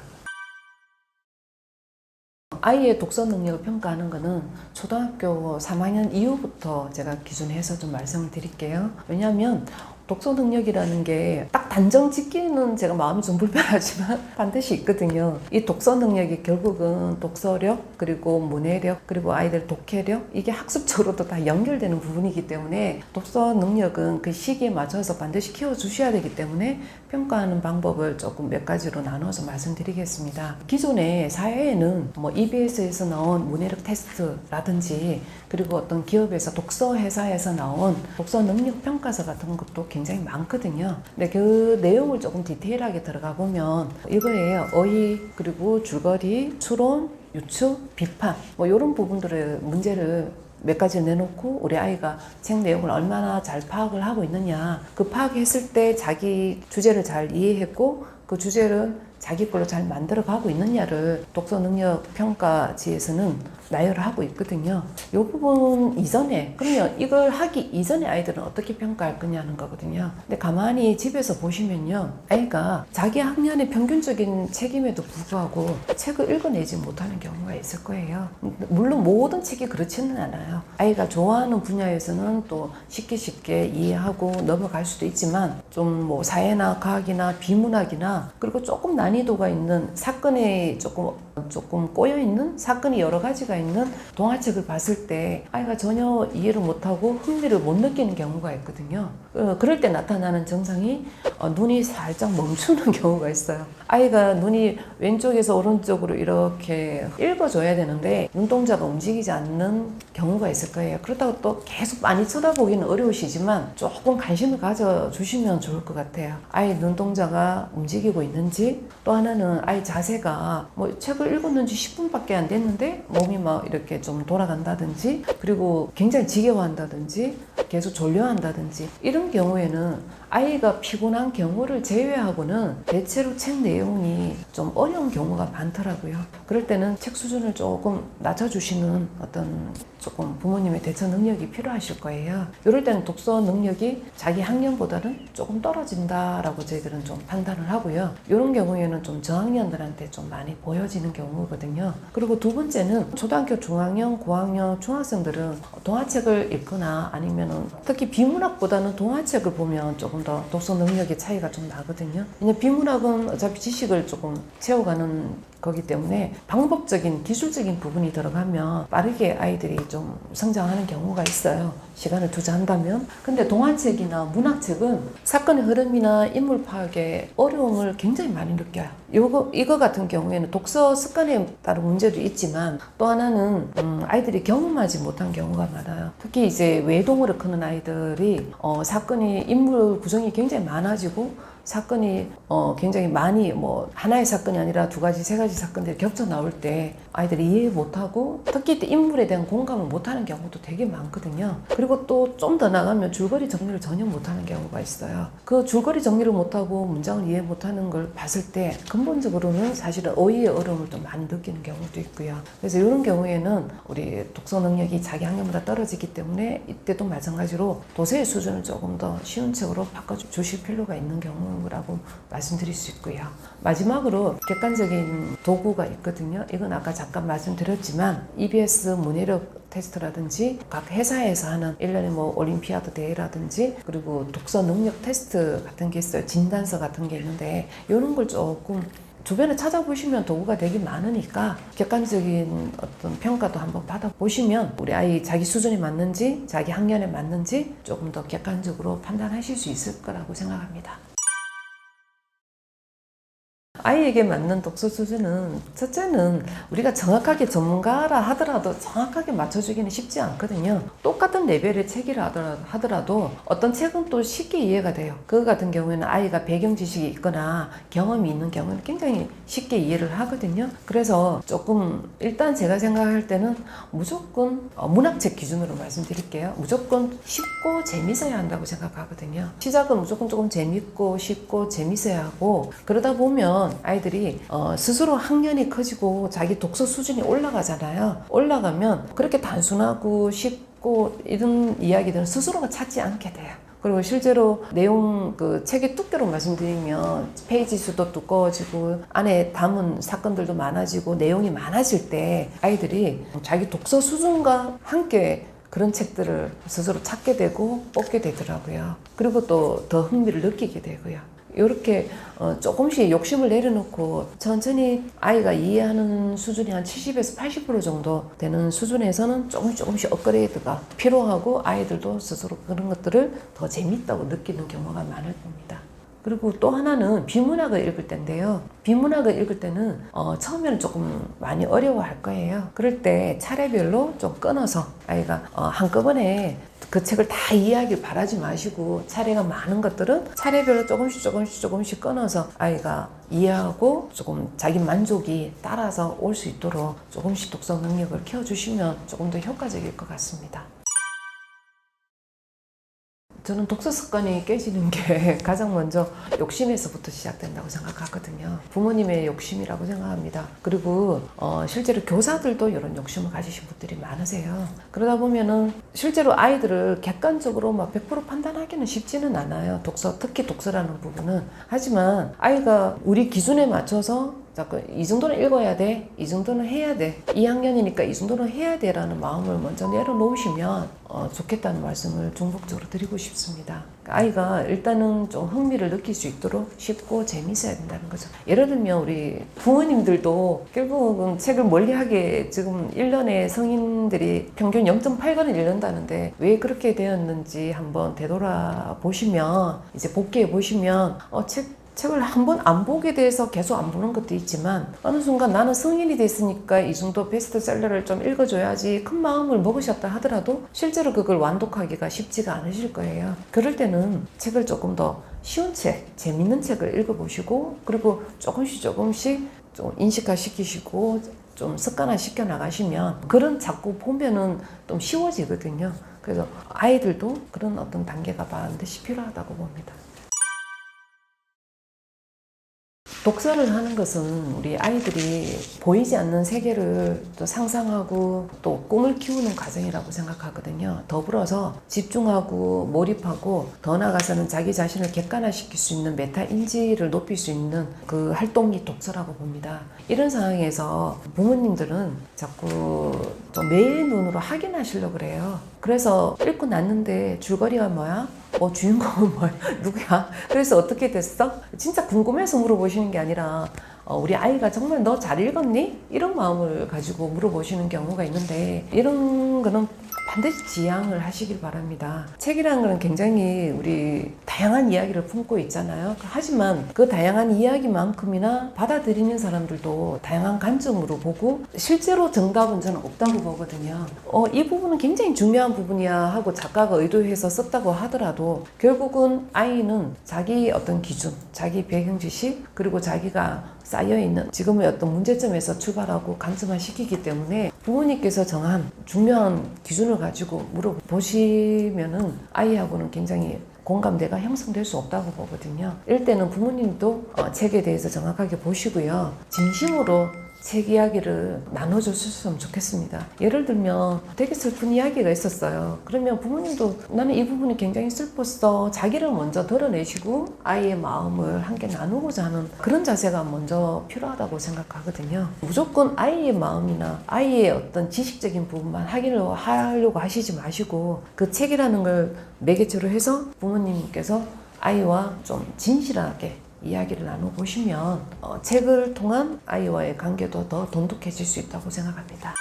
아이의 독서 능력을 평가하는 것은 초등학교 3학년 이후부터 제가 기준해서 좀 말씀을 드릴게요. 왜냐하면 독서 능력이라는 게 딱 단정 짓기는 제가 마음이 좀 불편하지만 반드시 있거든요. 이 독서 능력이 결국은 독서력, 그리고 문해력, 그리고 아이들 독해력, 이게 학습적으로도 다 연결되는 부분이기 때문에 독서 능력은 그 시기에 맞춰서 반드시 키워주셔야 되기 때문에 평가하는 방법을 조금 몇 가지로 나눠서 말씀드리겠습니다. 기존의 사회에는 뭐 EBS에서 나온 문해력 테스트라든지, 그리고 어떤 기업에서 독서 회사에서 나온 독서 능력 평가서 같은 것도 굉장히 많거든요. 근데 그 내용을 조금 디테일하게 들어가 보면 이거예요. 어휘, 그리고 줄거리, 추론, 유추, 비판, 뭐 이런 부분들의 문제를 몇 가지 내놓고 우리 아이가 책 내용을 얼마나 잘 파악을 하고 있느냐, 그 파악했을 때 자기 주제를 잘 이해했고 그 주제를 자기 걸로 잘 만들어 가고 있느냐를 독서 능력 평가지에서는 나열을 하고 있거든요. 이 부분 이전에, 그러면 이걸 하기 이전에 아이들은 어떻게 평가할 거냐는 거거든요. 근데 가만히 집에서 보시면요, 아이가 자기 학년의 평균적인 책임에도 불구하고 책을 읽어내지 못하는 경우가 있을 거예요. 물론 모든 책이 그렇지는 않아요. 아이가 좋아하는 분야에서는 또 쉽게 이해하고 넘어갈 수도 있지만, 좀 뭐 사회나 과학이나 비문학이나, 그리고 조금 난이도가 있는 사건에 조금 꼬여있는 사건이 여러 가지가 있는 동화책을 봤을 때 아이가 전혀 이해를 못하고 흥미를 못 느끼는 경우가 있거든요. 그럴 때 나타나는 증상이 눈이 살짝 멈추는 경우가 있어요. 아이가 눈이 왼쪽에서 오른쪽으로 이렇게 읽어줘야 되는데 눈동자가 움직이지 않는 경우가 있을 거예요. 그렇다고 또 계속 많이 쳐다보기는 어려우시지만 조금 관심을 가져주시면 좋을 것 같아요. 아이 눈동자가 움직이고 있는지, 또 하나는 아이 자세가 뭐 책을 읽었는지 10분밖에 안 됐는데 몸이 막 이렇게 좀 돌아간다든지, 그리고 굉장히 지겨워한다든지, 계속 졸려한다든지, 이런 경우에는 아이가 피곤한 경우를 제외하고는 대체로 책 내용이 좀 어려운 경우가 많더라고요. 그럴 때는 책 수준을 조금 낮춰주시는 어떤 조금 부모님의 대처 능력이 필요하실 거예요. 이럴 때는 독서 능력이 자기 학년보다는 조금 떨어진다라고 저희들은 좀 판단을 하고요. 이런 경우에는 좀 저학년들한테 좀 많이 보여지는 경우거든요. 그리고 두 번째는 초등학교, 중학년, 고학년, 중학생들은 동화책을 읽거나 아니면은 특히 비문학보다는 동화책을 보면 조금 더 독서 능력의 차이가 좀 나거든요. 왜냐면 비문학은 어차피 지식을 조금 채워가는 거기 때문에 방법적인 기술적인 부분이 들어가면 빠르게 아이들이 좀 성장하는 경우가 있어요. 시간을 투자한다면. 근데 동화책이나 문학책은 사건의 흐름이나 인물 파악에 어려움을 굉장히 많이 느껴요. 이거 같은 경우에는 독서 습관에 따른 문제도 있지만, 또 하나는 아이들이 경험하지 못한 경우가 많아요. 특히 이제 외동으로 크는 아이들이 사건이, 인물 구성이 굉장히 많아지고 사건이 굉장히 많이, 뭐 하나의 사건이 아니라 두 가지, 세 가지 사건들이 겹쳐 나올 때 아이들이 이해 못하고, 특히 인물에 대한 공감을 못하는 경우도 되게 많거든요. 그리고 또 좀 더 나가면 줄거리 정리를 전혀 못하는 경우가 있어요. 그 줄거리 정리를 못하고 문장을 이해 못하는 걸 봤을 때 근본적으로는 사실은 어휘의 어려움을 좀 많이 느끼는 경우도 있고요. 그래서 이런 경우에는 우리 독서 능력이 자기 학년보다 떨어지기 때문에 이때도 마찬가지로 도서의 수준을 조금 더 쉬운 책으로 바꿔주실 필요가 있는 경우라고 말씀드릴 수 있고요. 마지막으로 객관적인 도구가 있거든요. 이건 아까 잠깐 말씀드렸지만 EBS 문해력 테스트라든지 각 회사에서 하는 1년에 뭐 올림피아드 대회라든지, 그리고 독서 능력 테스트 같은 게 있어요. 진단서 같은 게 있는데 이런 걸 조금 주변에 찾아보시면 도구가 되게 많으니까 객관적인 어떤 평가도 한번 받아보시면 우리 아이 자기 수준에 맞는지 자기 학년에 맞는지 조금 더 객관적으로 판단하실 수 있을 거라고 생각합니다. 아이에게 맞는 독서 수준은 첫째는 우리가 정확하게 전문가라 하더라도 정확하게 맞춰주기는 쉽지 않거든요. 똑같은 레벨의 책이라 하더라도 어떤 책은 또 쉽게 이해가 돼요. 그거 같은 경우에는 아이가 배경 지식이 있거나 경험이 있는 경우는 굉장히 쉽게 이해를 하거든요. 그래서 조금 일단 제가 생각할 때는 무조건 문학책 기준으로 말씀드릴게요. 무조건 쉽고 재밌어야 한다고 생각하거든요. 시작은 무조건 조금 재밌고 쉽고 재밌어야 하고, 그러다 보면 아이들이 스스로 학년이 커지고 자기 독서 수준이 올라가잖아요. 올라가면 그렇게 단순하고 쉽고 이런 이야기들은 스스로가 찾지 않게 돼요. 그리고 실제로 내용, 그 책의 두께로 말씀드리면 페이지 수도 두꺼워지고 안에 담은 사건들도 많아지고 내용이 많아질 때 아이들이 자기 독서 수준과 함께 그런 책들을 스스로 찾게 되고 뽑게 되더라고요. 그리고 또 더 흥미를 느끼게 되고요. 이렇게 조금씩 욕심을 내려놓고 천천히 아이가 이해하는 수준이 한 70에서 80% 정도 되는 수준에서는 조금씩 업그레이드가 필요하고, 아이들도 스스로 그런 것들을 더 재밌다고 느끼는 경우가 많을 겁니다. 그리고 또 하나는 비문학을 읽을 때인데요. 비문학을 읽을 때는 처음에는 조금 많이 어려워할 거예요. 그럴 때 차례별로 좀 끊어서 아이가 한꺼번에 그 책을 다 이해하길 바라지 마시고, 차례가 많은 것들은 차례별로 조금씩 끊어서 아이가 이해하고 조금 자기 만족이 따라서 올 수 있도록 조금씩 독서 능력을 키워주시면 조금 더 효과적일 것 같습니다. 저는 독서 습관이 깨지는 게 가장 먼저 욕심에서부터 시작된다고 생각하거든요. 부모님의 욕심이라고 생각합니다. 그리고 실제로 교사들도 이런 욕심을 가지신 분들이 많으세요. 그러다 보면은 실제로 아이들을 객관적으로 막 100% 판단하기는 쉽지는 않아요. 특히 독서라는 부분은. 하지만 아이가 우리 기준에 맞춰서 이 정도는 읽어야 돼, 이 정도는 해야 돼, 2학년이니까 이 정도는 해야 돼 라는 마음을 먼저 내려놓으시면 좋겠다는 말씀을 중복적으로 드리고 싶습니다. 아이가 일단은 좀 흥미를 느낄 수 있도록 쉽고 재미있어야 된다는 거죠. 예를 들면 우리 부모님들도 결국은 책을 멀리하게 지금 1년에 성인들이 평균 0.8권을 읽는다는데 왜 그렇게 되었는지 한번 되돌아보시면, 이제 복귀해 보시면 책을 한 번 안 보게 돼서 계속 안 보는 것도 있지만, 어느 순간 나는 성인이 됐으니까 이 정도 베스트셀러를 좀 읽어줘야지 큰 마음을 먹으셨다 하더라도 실제로 그걸 완독하기가 쉽지가 않으실 거예요. 그럴 때는 책을 조금 더 쉬운 책, 재밌는 책을 읽어보시고, 그리고 조금씩 좀 인식화 시키시고 좀 습관화 시켜 나가시면 그런 자꾸 보면은 좀 쉬워지거든요. 그래서 아이들도 그런 어떤 단계가 반드시 필요하다고 봅니다. 독서를 하는 것은 우리 아이들이 보이지 않는 세계를 또 상상하고 또 꿈을 키우는 과정이라고 생각하거든요. 더불어서 집중하고 몰입하고 더 나아가서는 자기 자신을 객관화시킬 수 있는 메타 인지를 높일 수 있는 그 활동이 독서라고 봅니다. 이런 상황에서 부모님들은 자꾸 좀 매의 눈으로 확인하시려고 그래요. 그래서 읽고 났는데 줄거리가 뭐야? 주인공은 뭐야? 누구야? 그래서 어떻게 됐어? 진짜 궁금해서 물어보시는 게 아니라 우리 아이가 정말 너 잘 읽었니? 이런 마음을 가지고 물어보시는 경우가 있는데, 이런 거는 반드시 지양을 하시길 바랍니다. 책이라는 거는 굉장히 우리 다양한 이야기를 품고 있잖아요. 하지만 그 다양한 이야기만큼이나 받아들이는 사람들도 다양한 관점으로 보고, 실제로 정답은 저는 없다고 보거든요. 이 부분은 굉장히 중요한 부분이야 하고 작가가 의도해서 썼다고 하더라도 결국은 아이는 자기 어떤 기준, 자기 배경 지식, 그리고 자기가 쌓여있는 지금의 어떤 문제점에서 출발하고 관점화시키기 때문에 부모님께서 정한 중요한 기준을 가지고 물어보시면은 아이하고는 굉장히 공감대가 형성될 수 없다고 보거든요. 이럴 때는 부모님도 책에 대해서 정확하게 보시고요. 진심으로 책 이야기를 나눠줬으면 좋겠습니다. 예를 들면 되게 슬픈 이야기가 있었어요. 그러면 부모님도 나는 이 부분이 굉장히 슬펐어. 자기를 먼저 드러내시고 아이의 마음을 함께 나누고자 하는 그런 자세가 먼저 필요하다고 생각하거든요. 무조건 아이의 마음이나 아이의 어떤 지식적인 부분만 확인을 하려고 하시지 마시고, 그 책이라는 걸 매개체로 해서 부모님께서 아이와 좀 진실하게 이야기를 나눠보시면 책을 통한 아이와의 관계도 더 돈독해질 수 있다고 생각합니다.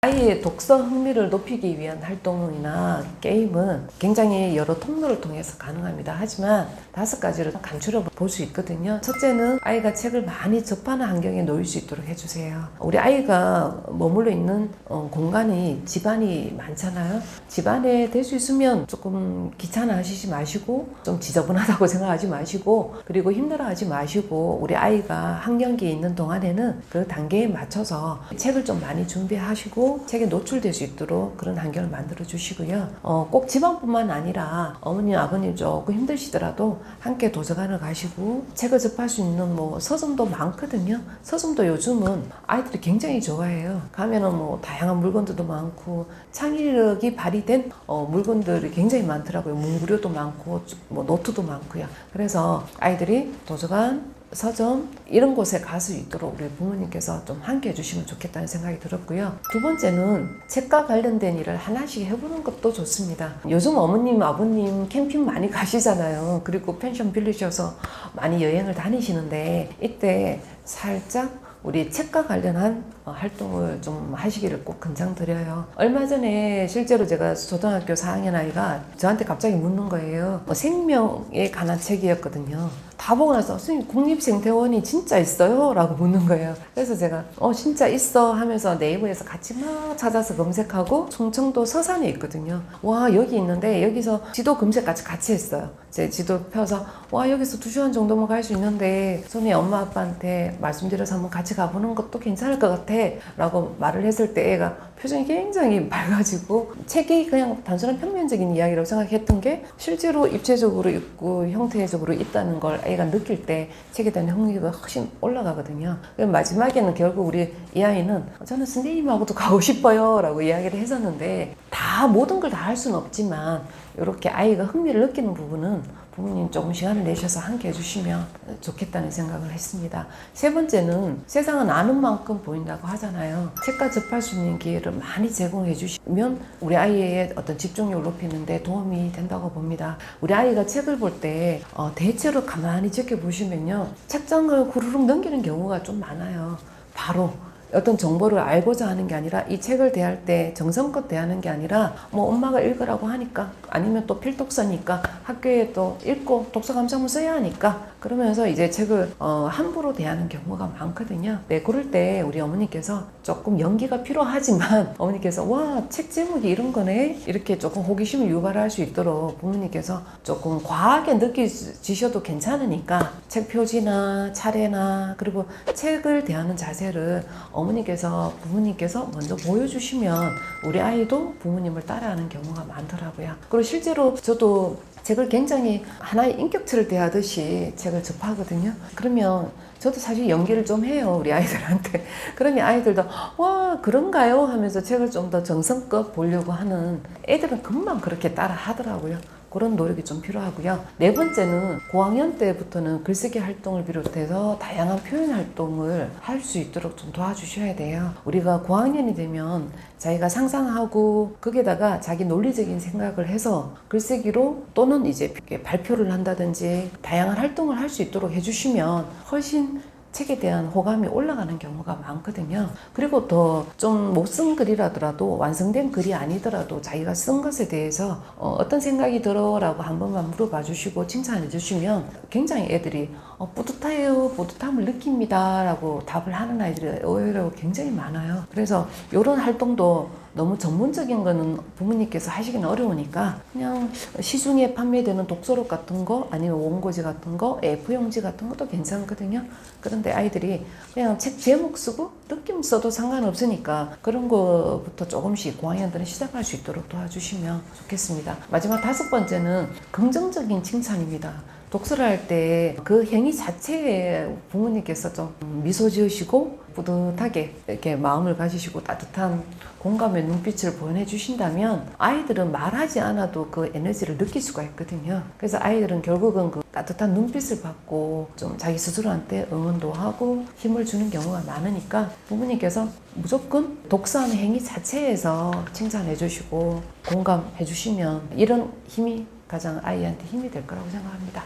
아이의 독서 흥미를 높이기 위한 활동이나 게임은 굉장히 여러 통로를 통해서 가능합니다. 하지만 5가지를 간추려 볼 수 있거든요. 첫째는 아이가 책을 많이 접하는 환경에 놓일 수 있도록 해주세요. 우리 아이가 머물러 있는 공간이 집안이 많잖아요. 집안에 될 수 있으면 조금 귀찮아 하시지 마시고 좀 지저분하다고 생각하지 마시고 그리고 힘들어하지 마시고 우리 아이가 학령기에 있는 동안에는 그 단계에 맞춰서 책을 좀 많이 준비하시고 책에 노출될 수 있도록 그런 환경을 만들어 주시고요. 꼭 집안뿐만 아니라 어머님 아버님 조금 힘드시더라도 함께 도서관을 가시고 책을 접할 수 있는 서점도 많거든요. 서점도 요즘은 아이들이 굉장히 좋아해요. 가면은 다양한 물건들도 많고 창의력이 발휘된 물건들이 굉장히 많더라고요. 문구류도 많고 노트도 많고요. 그래서 아이들이 도서관, 서점 이런 곳에 갈 수 있도록 우리 부모님께서 좀 함께 해주시면 좋겠다는 생각이 들었고요. 두 번째는 책과 관련된 일을 하나씩 해보는 것도 좋습니다. 요즘 어머님, 아버님 캠핑 많이 가시잖아요. 그리고 펜션 빌리셔서 많이 여행을 다니시는데 이때 살짝 우리 책과 관련한 활동을 좀 하시기를 꼭 권장드려요. 얼마 전에 실제로 제가 초등학교 4학년 아이가 저한테 갑자기 묻는 거예요. 생명에 관한 책이었거든요. 다 보고 나서 선생님 국립생태원이 진짜 있어요? 라고 묻는 거예요. 그래서 제가 진짜 있어 하면서 네이버에서 같이 막 찾아서 검색하고 충청도 서산에 있거든요. 와 여기 있는데 여기서 지도 검색까지 같이 했어요. 제 지도 펴서 와 여기서 2시간 정도면 갈 수 있는데 선생님 엄마 아빠한테 말씀드려서 한번 같이 가보는 것도 괜찮을 것 같아 라고 말을 했을 때 애가 표정이 굉장히 밝아지고 책이 그냥 단순한 평면적인 이야기라고 생각했던 게 실제로 입체적으로 있고 형태적으로 있다는 걸 애가 느낄 때 책에 대한 흥미가 훨씬 올라가거든요. 마지막에는 결국 우리 이 아이는 저는 선생님하고도 가고 싶어요 라고 이야기를 했었는데 다 모든 걸 다 할 수는 없지만 이렇게 아이가 흥미를 느끼는 부분은 부모님 조금 시간을 내셔서 함께 해주시면 좋겠다는 생각을 했습니다. 세 번째는 세상은 아는 만큼 보인다고 하잖아요. 책과 접할 수 있는 기회를 많이 제공해 주시면 우리 아이의 어떤 집중력을 높이는 데 도움이 된다고 봅니다. 우리 아이가 책을 볼 때 대체로 가만히 지켜보시면요. 책장을 후루룩 넘기는 경우가 좀 많아요. 바로 어떤 정보를 알고자 하는 게 아니라 이 책을 대할 때 정성껏 대하는 게 아니라 엄마가 읽으라고 하니까 아니면 또 필독서니까 학교에 또 읽고 독서 감상문 써야 하니까 그러면서 이제 책을 함부로 대하는 경우가 많거든요. 네, 그럴 때 우리 어머니께서 조금 연기가 필요하지만 어머니께서 와, 책 제목이 이런 거네 이렇게 조금 호기심을 유발할 수 있도록 부모님께서 조금 과하게 느끼셔도 괜찮으니까 책 표지나 차례나 그리고 책을 대하는 자세를 어머니께서 부모님께서 먼저 보여주시면 우리 아이도 부모님을 따라하는 경우가 많더라고요. 그리고 실제로 저도 책을 굉장히 하나의 인격체를 대하듯이 책을 접하거든요. 그러면 저도 사실 연기를 좀 해요, 우리 아이들한테. 그러면 아이들도 와 그런가요? 하면서 책을 좀 더 정성껏 보려고 하는 애들은 금방 그렇게 따라 하더라고요. 그런 노력이 좀 필요하고요. 네 번째는 고학년 때부터는 글쓰기 활동을 비롯해서 다양한 표현 활동을 할 수 있도록 좀 도와주셔야 돼요. 우리가 고학년이 되면 자기가 상상하고 거기에다가 자기 논리적인 생각을 해서 글쓰기로 또는 이제 발표를 한다든지 다양한 활동을 할 수 있도록 해주시면 훨씬 책에 대한 호감이 올라가는 경우가 많거든요. 그리고 더 좀 못 쓴 글이라더라도 완성된 글이 아니더라도 자기가 쓴 것에 대해서 어떤 생각이 들어 라고 한 번만 물어봐 주시고 칭찬해 주시면 굉장히 애들이 뿌듯해요, 뿌듯함을 느낍니다 라고 답을 하는 아이들이 의외로 굉장히 많아요. 그래서 이런 활동도 너무 전문적인 거는 부모님께서 하시기는 어려우니까 그냥 시중에 판매되는 독서록 같은 거 아니면 원고지 같은 거 A4용지 같은 것도 괜찮거든요. 그런데 아이들이 그냥 책 제목 쓰고 느낌 써도 상관없으니까 그런 거부터 조금씩 고학년들은 시작할 수 있도록 도와주시면 좋겠습니다. 마지막 5번째는 긍정적인 칭찬입니다. 독서를 할 때 그 행위 자체에 부모님께서 좀 미소 지으시고 뿌듯하게 이렇게 마음을 가지시고 따뜻한 공감의 눈빛을 보내주신다면 아이들은 말하지 않아도 그 에너지를 느낄 수가 있거든요. 그래서 아이들은 결국은 그 따뜻한 눈빛을 받고 좀 자기 스스로한테 응원도 하고 힘을 주는 경우가 많으니까 부모님께서 무조건 독서하는 행위 자체에서 칭찬해 주시고 공감해 주시면 이런 힘이 가장 아이한테 힘이 될 거라고 생각합니다.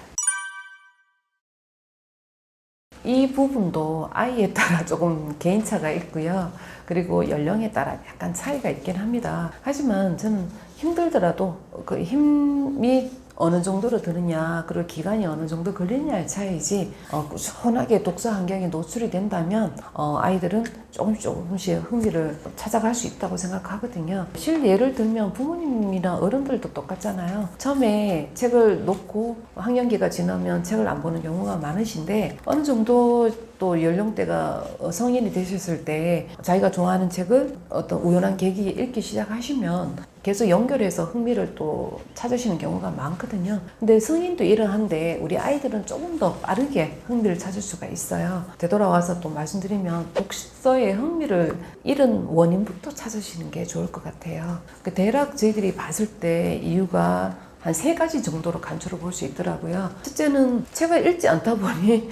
이 부분도 아이에 따라 조금 개인차가 있고요. 그리고 연령에 따라 약간 차이가 있긴 합니다. 하지만 저는 힘들더라도 그 힘이 어느 정도로 드느냐, 그리고 기간이 어느 정도 걸리느냐의 차이지, 꾸준하게 독서 환경에 노출이 된다면 아이들은 조금씩 흥미를 찾아갈 수 있다고 생각하거든요. 실예를 들면 부모님이나 어른들도 똑같잖아요. 처음에 책을 놓고 학년기가 지나면 책을 안 보는 경우가 많으신데, 어느 정도 또 연령대가 성인이 되셨을 때 자기가 좋아하는 책을 어떤 우연한 계기에 읽기 시작하시면 계속 연결해서 흥미를 또 찾으시는 경우가 많거든요. 근데 성인도 이러한데 우리 아이들은 조금 더 빠르게 흥미를 찾을 수가 있어요. 되돌아와서 또 말씀드리면 독서에 흥미를 잃은 원인부터 찾으시는 게 좋을 것 같아요. 대략 저희들이 봤을 때 이유가 한 3가지 정도로 간주를 볼 수 있더라고요. 첫째는 책을 읽지 않다 보니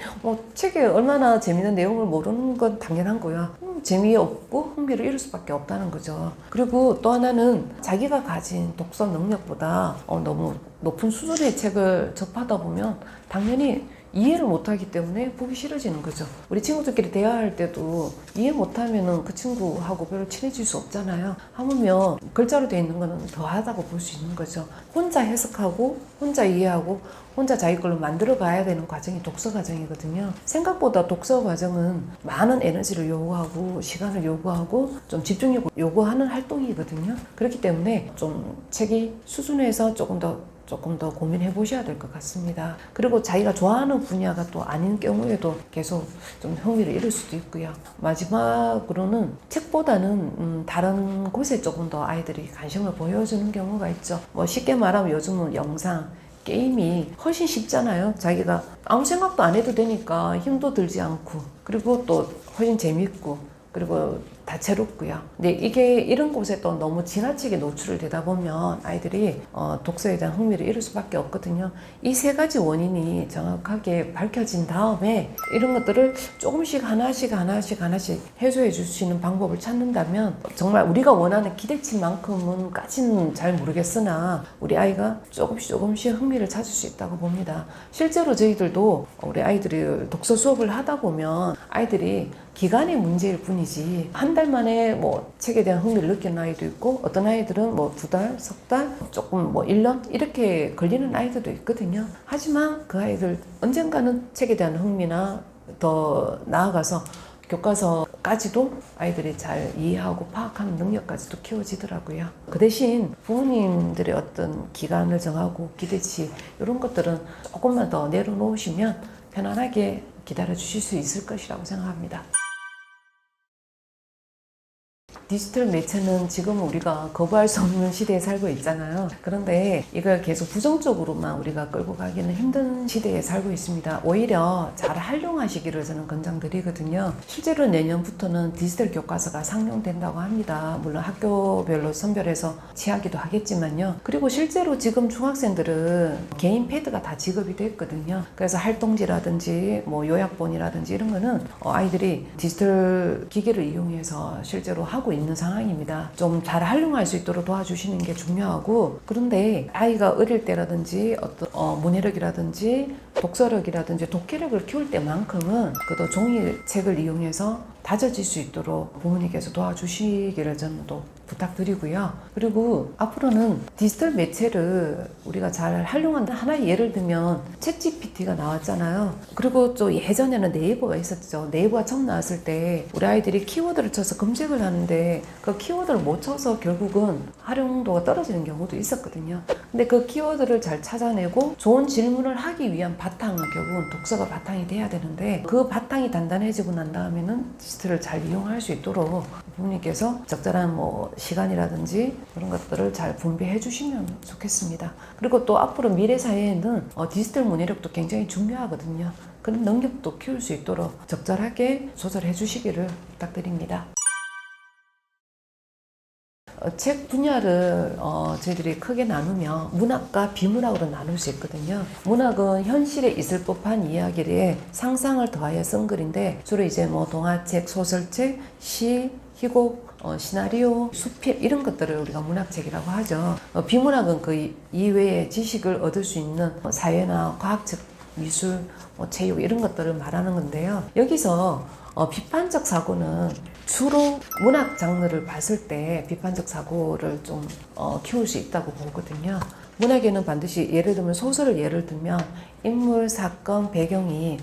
책에 얼마나 재미있는 내용을 모르는 건 당연한고요. 재미없고 흥미를 잃을 수밖에 없다는 거죠. 그리고 또 하나는 자기가 가진 독서 능력보다 너무 높은 수준의 책을 접하다 보면 당연히 이해를 못하기 때문에 보기 싫어지는 거죠. 우리 친구들끼리 대화할 때도 이해 못하면 그 친구하고 별로 친해질 수 없잖아요. 하물며 글자로 되어 있는 거는 더하다고 볼 수 있는 거죠. 혼자 해석하고 혼자 이해하고 혼자 자기 걸로 만들어 가야 되는 과정이 독서 과정이거든요. 생각보다 독서 과정은 많은 에너지를 요구하고 시간을 요구하고 좀 집중력을 요구하는 활동이거든요. 그렇기 때문에 좀 책이 수준에서 조금 더 고민해 보셔야 될 것 같습니다. 그리고 자기가 좋아하는 분야가 또 아닌 경우에도 계속 좀 흥미를 잃을 수도 있고요. 마지막으로는 책보다는 다른 곳에 조금 더 아이들이 관심을 보여주는 경우가 있죠. 쉽게 말하면 요즘은 영상, 게임이 훨씬 쉽잖아요. 자기가 아무 생각도 안 해도 되니까 힘도 들지 않고, 그리고 또 훨씬 재밌고, 그리고 다채롭고요. 근데 이게 이런 곳에 또 너무 지나치게 노출을 되다 보면 아이들이 독서에 대한 흥미를 잃을 수밖에 없거든요. 이 3가지 원인이 정확하게 밝혀진 다음에 이런 것들을 조금씩 하나씩 해소해 줄 수 있는 방법을 찾는다면 정말 우리가 원하는 기대치만큼은까지는 잘 모르겠으나 우리 아이가 조금씩 흥미를 찾을 수 있다고 봅니다. 실제로 저희들도 우리 아이들이 독서 수업을 하다 보면 아이들이 기간의 문제일 뿐이지 한 달 만에 책에 대한 흥미를 느끼는 아이도 있고, 어떤 아이들은 2달, 석 달, 조금 1년 이렇게 걸리는 아이들도 있거든요. 하지만 그 아이들 언젠가는 책에 대한 흥미나 더 나아가서 교과서까지도 아이들이 잘 이해하고 파악하는 능력까지도 키워지더라고요. 그 대신 부모님들의 어떤 기간을 정하고 기대치 이런 것들은 조금만 더 내려놓으시면 편안하게 기다려 주실 수 있을 것이라고 생각합니다. 디지털 매체는 지금 우리가 거부할 수 없는 시대에 살고 있잖아요. 그런데 이걸 계속 부정적으로만 우리가 끌고 가기는 힘든 시대에 살고 있습니다. 오히려 잘 활용하시기를 저는 권장드리거든요. 실제로 내년부터는 디지털 교과서가 상용된다고 합니다. 물론 학교별로 선별해서 취하기도 하겠지만요. 그리고 실제로 지금 중학생들은 개인 패드가 다 지급이 됐거든요. 그래서 활동지라든지 요약본이라든지 이런 거는 아이들이 디지털 기기를 이용해서 실제로 하고 있는 상황입니다. 좀 잘 활용할 수 있도록 도와주시는 게 중요하고, 그런데 아이가 어릴 때라든지 어떤 문해력이라든지 독서력이라든지 독해력을 키울 때만큼은 그래도 종이책을 이용해서 다져질 수 있도록 부모님께서 도와주시기를 저는 또 부탁드리고요. 그리고 앞으로는 디지털 매체를 우리가 잘 활용한다. 하나의 예를 들면 챗GPT가 나왔잖아요. 그리고 또 예전에는 네이버가 있었죠. 네이버가 처음 나왔을 때 우리 아이들이 키워드를 쳐서 검색을 하는데 그 키워드를 못 쳐서 결국은 활용도가 떨어지는 경우도 있었거든요. 근데 그 키워드를 잘 찾아내고 좋은 질문을 하기 위한 바탕은 결국은 독서가 바탕이 돼야 되는데, 그 바탕이 단단해지고 난 다음에는 디지털을 잘 이용할 수 있도록 부모님께서 적절한 시간이라든지 그런 것들을 잘 분배해 주시면 좋겠습니다. 그리고 또 앞으로 미래 사회에는 디지털 문해력도 굉장히 중요하거든요. 그런 능력도 키울 수 있도록 적절하게 조절해 주시기를 부탁드립니다. 책 분야를 저희들이 크게 나누면 문학과 비문학으로 나눌 수 있거든요. 문학은 현실에 있을 법한 이야기에 상상을 더하여 쓴 글인데, 주로 이제 동화책, 소설책, 시, 희곡, 시나리오, 수필 이런 것들을 우리가 문학책이라고 하죠. 비문학은 그 이외의 지식을 얻을 수 있는 사회나 과학적 미술, 체육 이런 것들을 말하는 건데요. 여기서 비판적 사고는 주로 문학 장르를 봤을 때 비판적 사고를 좀 키울 수 있다고 보거든요. 문학에는 반드시 예를 들면 소설을 예를 들면 인물, 사건, 배경이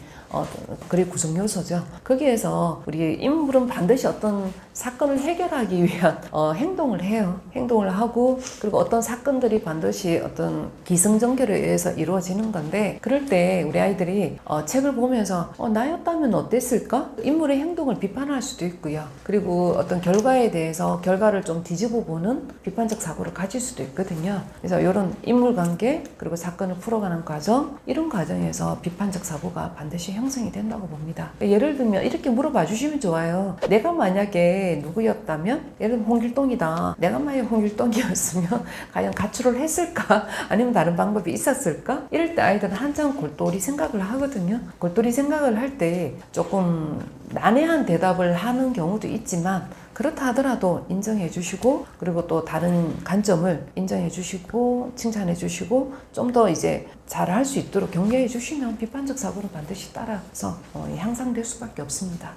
그리고 구성 요소죠. 거기에서 우리 인물은 반드시 어떤 사건을 해결하기 위한 행동을 해요. 행동을 하고 그리고 어떤 사건들이 반드시 어떤 기승전결에 의해서 이루어지는 건데 그럴 때 우리 아이들이 책을 보면서 나였다면 어땠을까? 인물의 행동을 비판할 수도 있고요. 그리고 어떤 결과에 대해서 결과를 좀 뒤집어 보는 비판적 사고를 가질 수도 있거든요. 그래서 이런 인물 관계 그리고 사건을 풀어가는 과정 이런 과정에서 비판적 사고가 반드시 형성이 된다고 봅니다. 예를 들면 이렇게 물어봐 주시면 좋아요. 내가 만약에 누구였다면 예를 들면 홍길동이다. 내가 만약에 홍길동이었으면 과연 가출을 했을까? 아니면 다른 방법이 있었을까? 이럴 때 아이들은 한참 골똘히 생각을 하거든요. 골똘히 생각을 할 때 조금 난해한 대답을 하는 경우도 있지만 그렇다 하더라도 인정해 주시고 그리고 또 다른 관점을 인정해 주시고 칭찬해 주시고 좀 더 이제 잘할 수 있도록 격려해 주시면 비판적 사고는 반드시 따라서 향상될 수밖에 없습니다.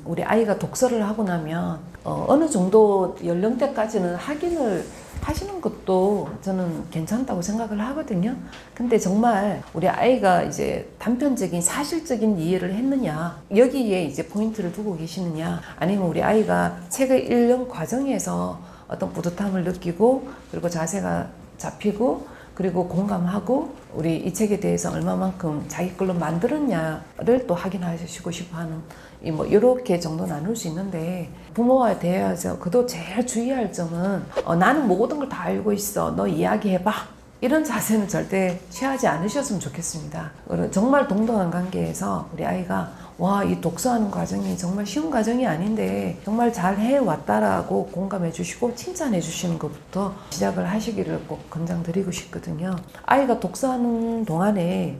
우리 아이가 독서를 하고 나면 어느 정도 연령대까지는 확인을 하시는 것도 저는 괜찮다고 생각을 하거든요. 근데 정말 우리 아이가 이제 단편적인 사실적인 이해를 했느냐 여기에 이제 포인트를 두고 계시느냐 아니면 우리 아이가 책을 읽는 과정에서 어떤 뿌듯함을 느끼고 그리고 자세가 잡히고 그리고 공감하고 우리 이 책에 대해서 얼마만큼 자기 걸로 만들었냐를 또 확인하시고 싶어하는 이렇게 정도 나눌 수 있는데 부모와 대화에서 그도 제일 주의할 점은 나는 모든 걸 다 알고 있어 너 이야기해봐 이런 자세는 절대 취하지 않으셨으면 좋겠습니다. 정말 동등한 관계에서 우리 아이가 와, 이 독서하는 과정이 정말 쉬운 과정이 아닌데 정말 잘 해왔다라고 공감해 주시고 칭찬해 주시는 것부터 시작을 하시기를 꼭 권장드리고 싶거든요. 아이가 독서하는 동안에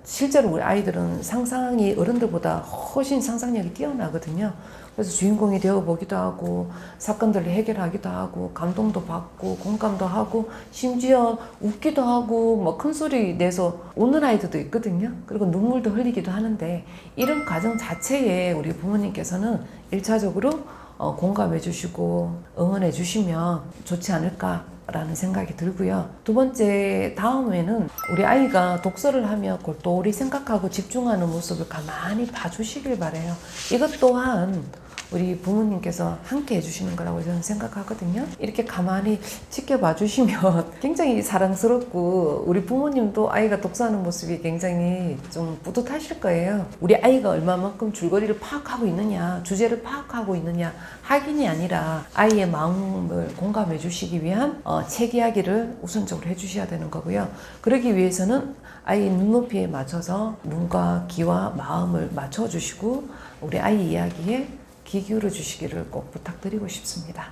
실제로 우리 아이들은 상상이 어른들보다 훨씬 상상력이 뛰어나거든요. 그래서 주인공이 되어보기도 하고 사건들을 해결하기도 하고 감동도 받고 공감도 하고 심지어 웃기도 하고 큰 소리 내서 우는 아이들도 있거든요. 그리고 눈물도 흘리기도 하는데 이런 과정 자체에 우리 부모님께서는 1차적으로 공감해 주시고 응원해 주시면 좋지 않을까 라는 생각이 들고요. 두 번째 다음에는 우리 아이가 독서를 하며 골똘히 생각하고 집중하는 모습을 가만히 봐주시길 바래요. 이것 또한 우리 부모님께서 함께 해주시는 거라고 저는 생각하거든요. 이렇게 가만히 지켜봐 주시면 굉장히 사랑스럽고 우리 부모님도 아이가 독서하는 모습이 굉장히 좀 뿌듯하실 거예요. 우리 아이가 얼마만큼 줄거리를 파악하고 있느냐, 주제를 파악하고 있느냐 확인이 아니라 아이의 마음을 공감해 주시기 위한 책 이야기를 우선적으로 해주셔야 되는 거고요. 그러기 위해서는 아이의 눈높이에 맞춰서 눈과 귀와 마음을 맞춰주시고 우리 아이 이야기에 귀 기울여 주시기를 꼭 부탁드리고 싶습니다.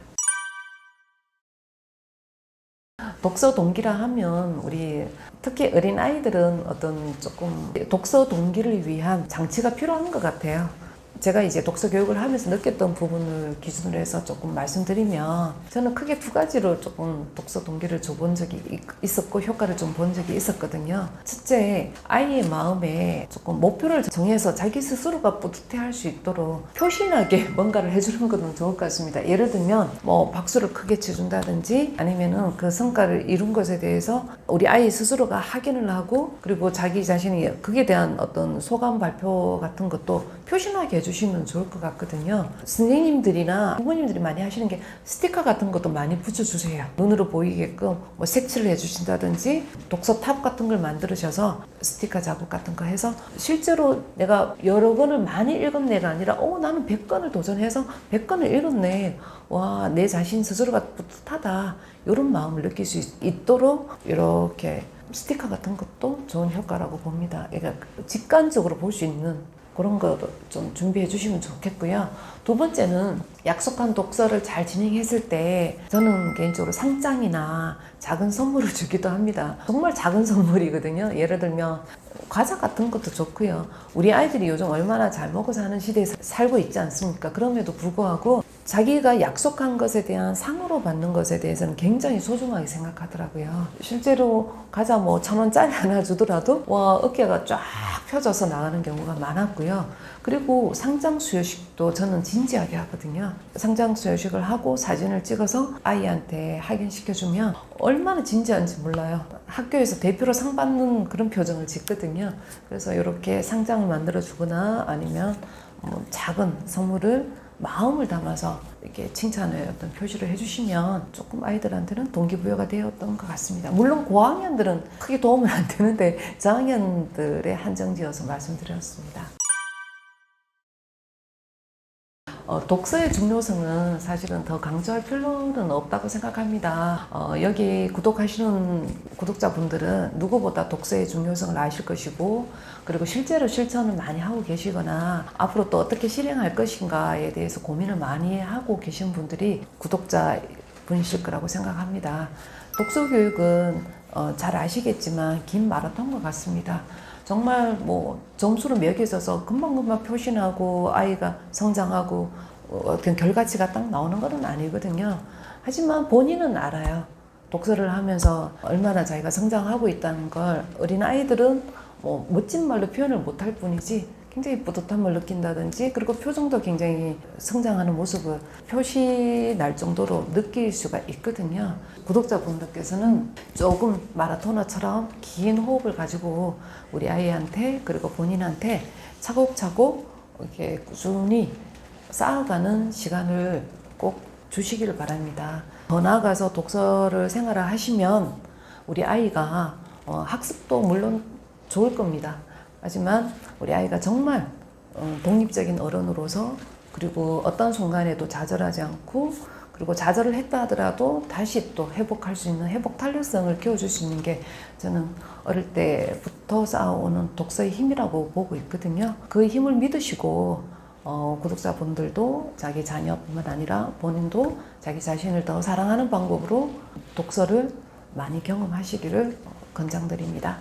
독서 동기라 하면 우리 특히 어린 아이들은 어떤 조금 독서 동기를 위한 장치가 필요한 것 같아요. 제가 이제 독서 교육을 하면서 느꼈던 부분을 기준으로 해서 조금 말씀드리면 저는 크게 두 가지로 조금 독서 동기를 줘본 적이 있었고 효과를 좀 본 적이 있었거든요. 첫째, 아이의 마음에 조금 목표를 정해서 자기 스스로가 뿌듯해할 수 있도록 표신하게 뭔가를 해주는 것은 좋을 것 같습니다. 예를 들면 박수를 크게 쳐준다든지 아니면은 그 성과를 이룬 것에 대해서 우리 아이 스스로가 확인을 하고 그리고 자기 자신이 그에 대한 어떤 소감 발표 같은 것도 표신하게 해주시면 좋을 것 같거든요. 선생님들이나 부모님들이 많이 하시는 게 스티커 같은 것도 많이 붙여주세요. 눈으로 보이게끔 색칠을 해주신다든지 독서 탑 같은 걸 만들으셔서 스티커 자국 같은 거 해서 실제로 내가 여러 권을 많이 읽었네가 아니라 나는 100권을 도전해서 100권을 읽었네. 와, 내 자신 스스로가 뿌듯하다. 이런 마음을 느낄 수 있도록 이렇게 스티커 같은 것도 좋은 효과라고 봅니다. 그러니까 직관적으로 볼 수 있는 그런 거 좀 준비해 주시면 좋겠고요. 두 번째는 약속한 독서를 잘 진행했을 때 저는 개인적으로 상장이나 작은 선물을 주기도 합니다. 정말 작은 선물이거든요. 예를 들면 과자 같은 것도 좋고요. 우리 아이들이 요즘 얼마나 잘 먹어 사는 시대에 살고 있지 않습니까? 그럼에도 불구하고 자기가 약속한 것에 대한 상으로 받는 것에 대해서는 굉장히 소중하게 생각하더라고요. 실제로 과자 뭐 1,000원짜리 하나 주더라도 와 어깨가 쫙 펴져서 나가는 경우가 많았고요. 그리고 상장 수여식도 저는 진지하게 하거든요. 상장 수여식을 하고 사진을 찍어서 아이한테 확인시켜주면 얼마나 진지한지 몰라요. 학교에서 대표로 상 받는 그런 표정을 짓거든요. 그래서 이렇게 상장을 만들어 주거나 아니면 뭐 작은 선물을 마음을 담아서 이렇게 칭찬의 어떤 표시를 해주시면 조금 아이들한테는 동기부여가 되었던 것 같습니다. 물론 고학년들은 크게 도움은 안 되는데 저학년들의 한정지어서 말씀드렸습니다. 독서의 중요성은 사실은 더 강조할 필요는 없다고 생각합니다. 여기 구독하시는 구독자분들은 누구보다 독서의 중요성을 아실 것이고, 그리고 실제로 실천을 많이 하고 계시거나 앞으로 또 어떻게 실행할 것인가에 대해서 고민을 많이 하고 계신 분들이 구독자분이실 거라고 생각합니다. 독서 교육은 잘 아시겠지만 긴 마라톤과 같습니다. 정말 뭐 점수로 매겨져서 금방금방 표시나고 아이가 성장하고 어떤 결과치가 딱 나오는 것은 아니거든요. 하지만 본인은 알아요. 독서를 하면서 얼마나 자기가 성장하고 있다는 걸. 어린 아이들은 뭐 멋진 말로 표현을 못할 뿐이지 굉장히 뿌듯함을 느낀다든지, 그리고 표정도 굉장히 성장하는 모습을 표시 날 정도로 느낄 수가 있거든요. 구독자분들께서는 조금 마라토너처럼 긴 호흡을 가지고 우리 아이한테 그리고 본인한테 차곡차곡 이렇게 꾸준히 쌓아가는 시간을 꼭 주시기를 바랍니다. 더 나아가서 독서를 생활을 하시면 우리 아이가 학습도 물론 좋을 겁니다. 하지만 우리 아이가 정말 독립적인 어른으로서, 그리고 어떤 순간에도 좌절하지 않고, 그리고 좌절을 했다 하더라도 다시 또 회복할 수 있는 회복 탄력성을 키워줄 수 있는 게 저는 어릴 때부터 쌓아오는 독서의 힘이라고 보고 있거든요. 그 힘을 믿으시고 구독자분들도 자기 자녀뿐만 아니라 본인도 자기 자신을 더 사랑하는 방법으로 독서를 많이 경험하시기를 권장드립니다.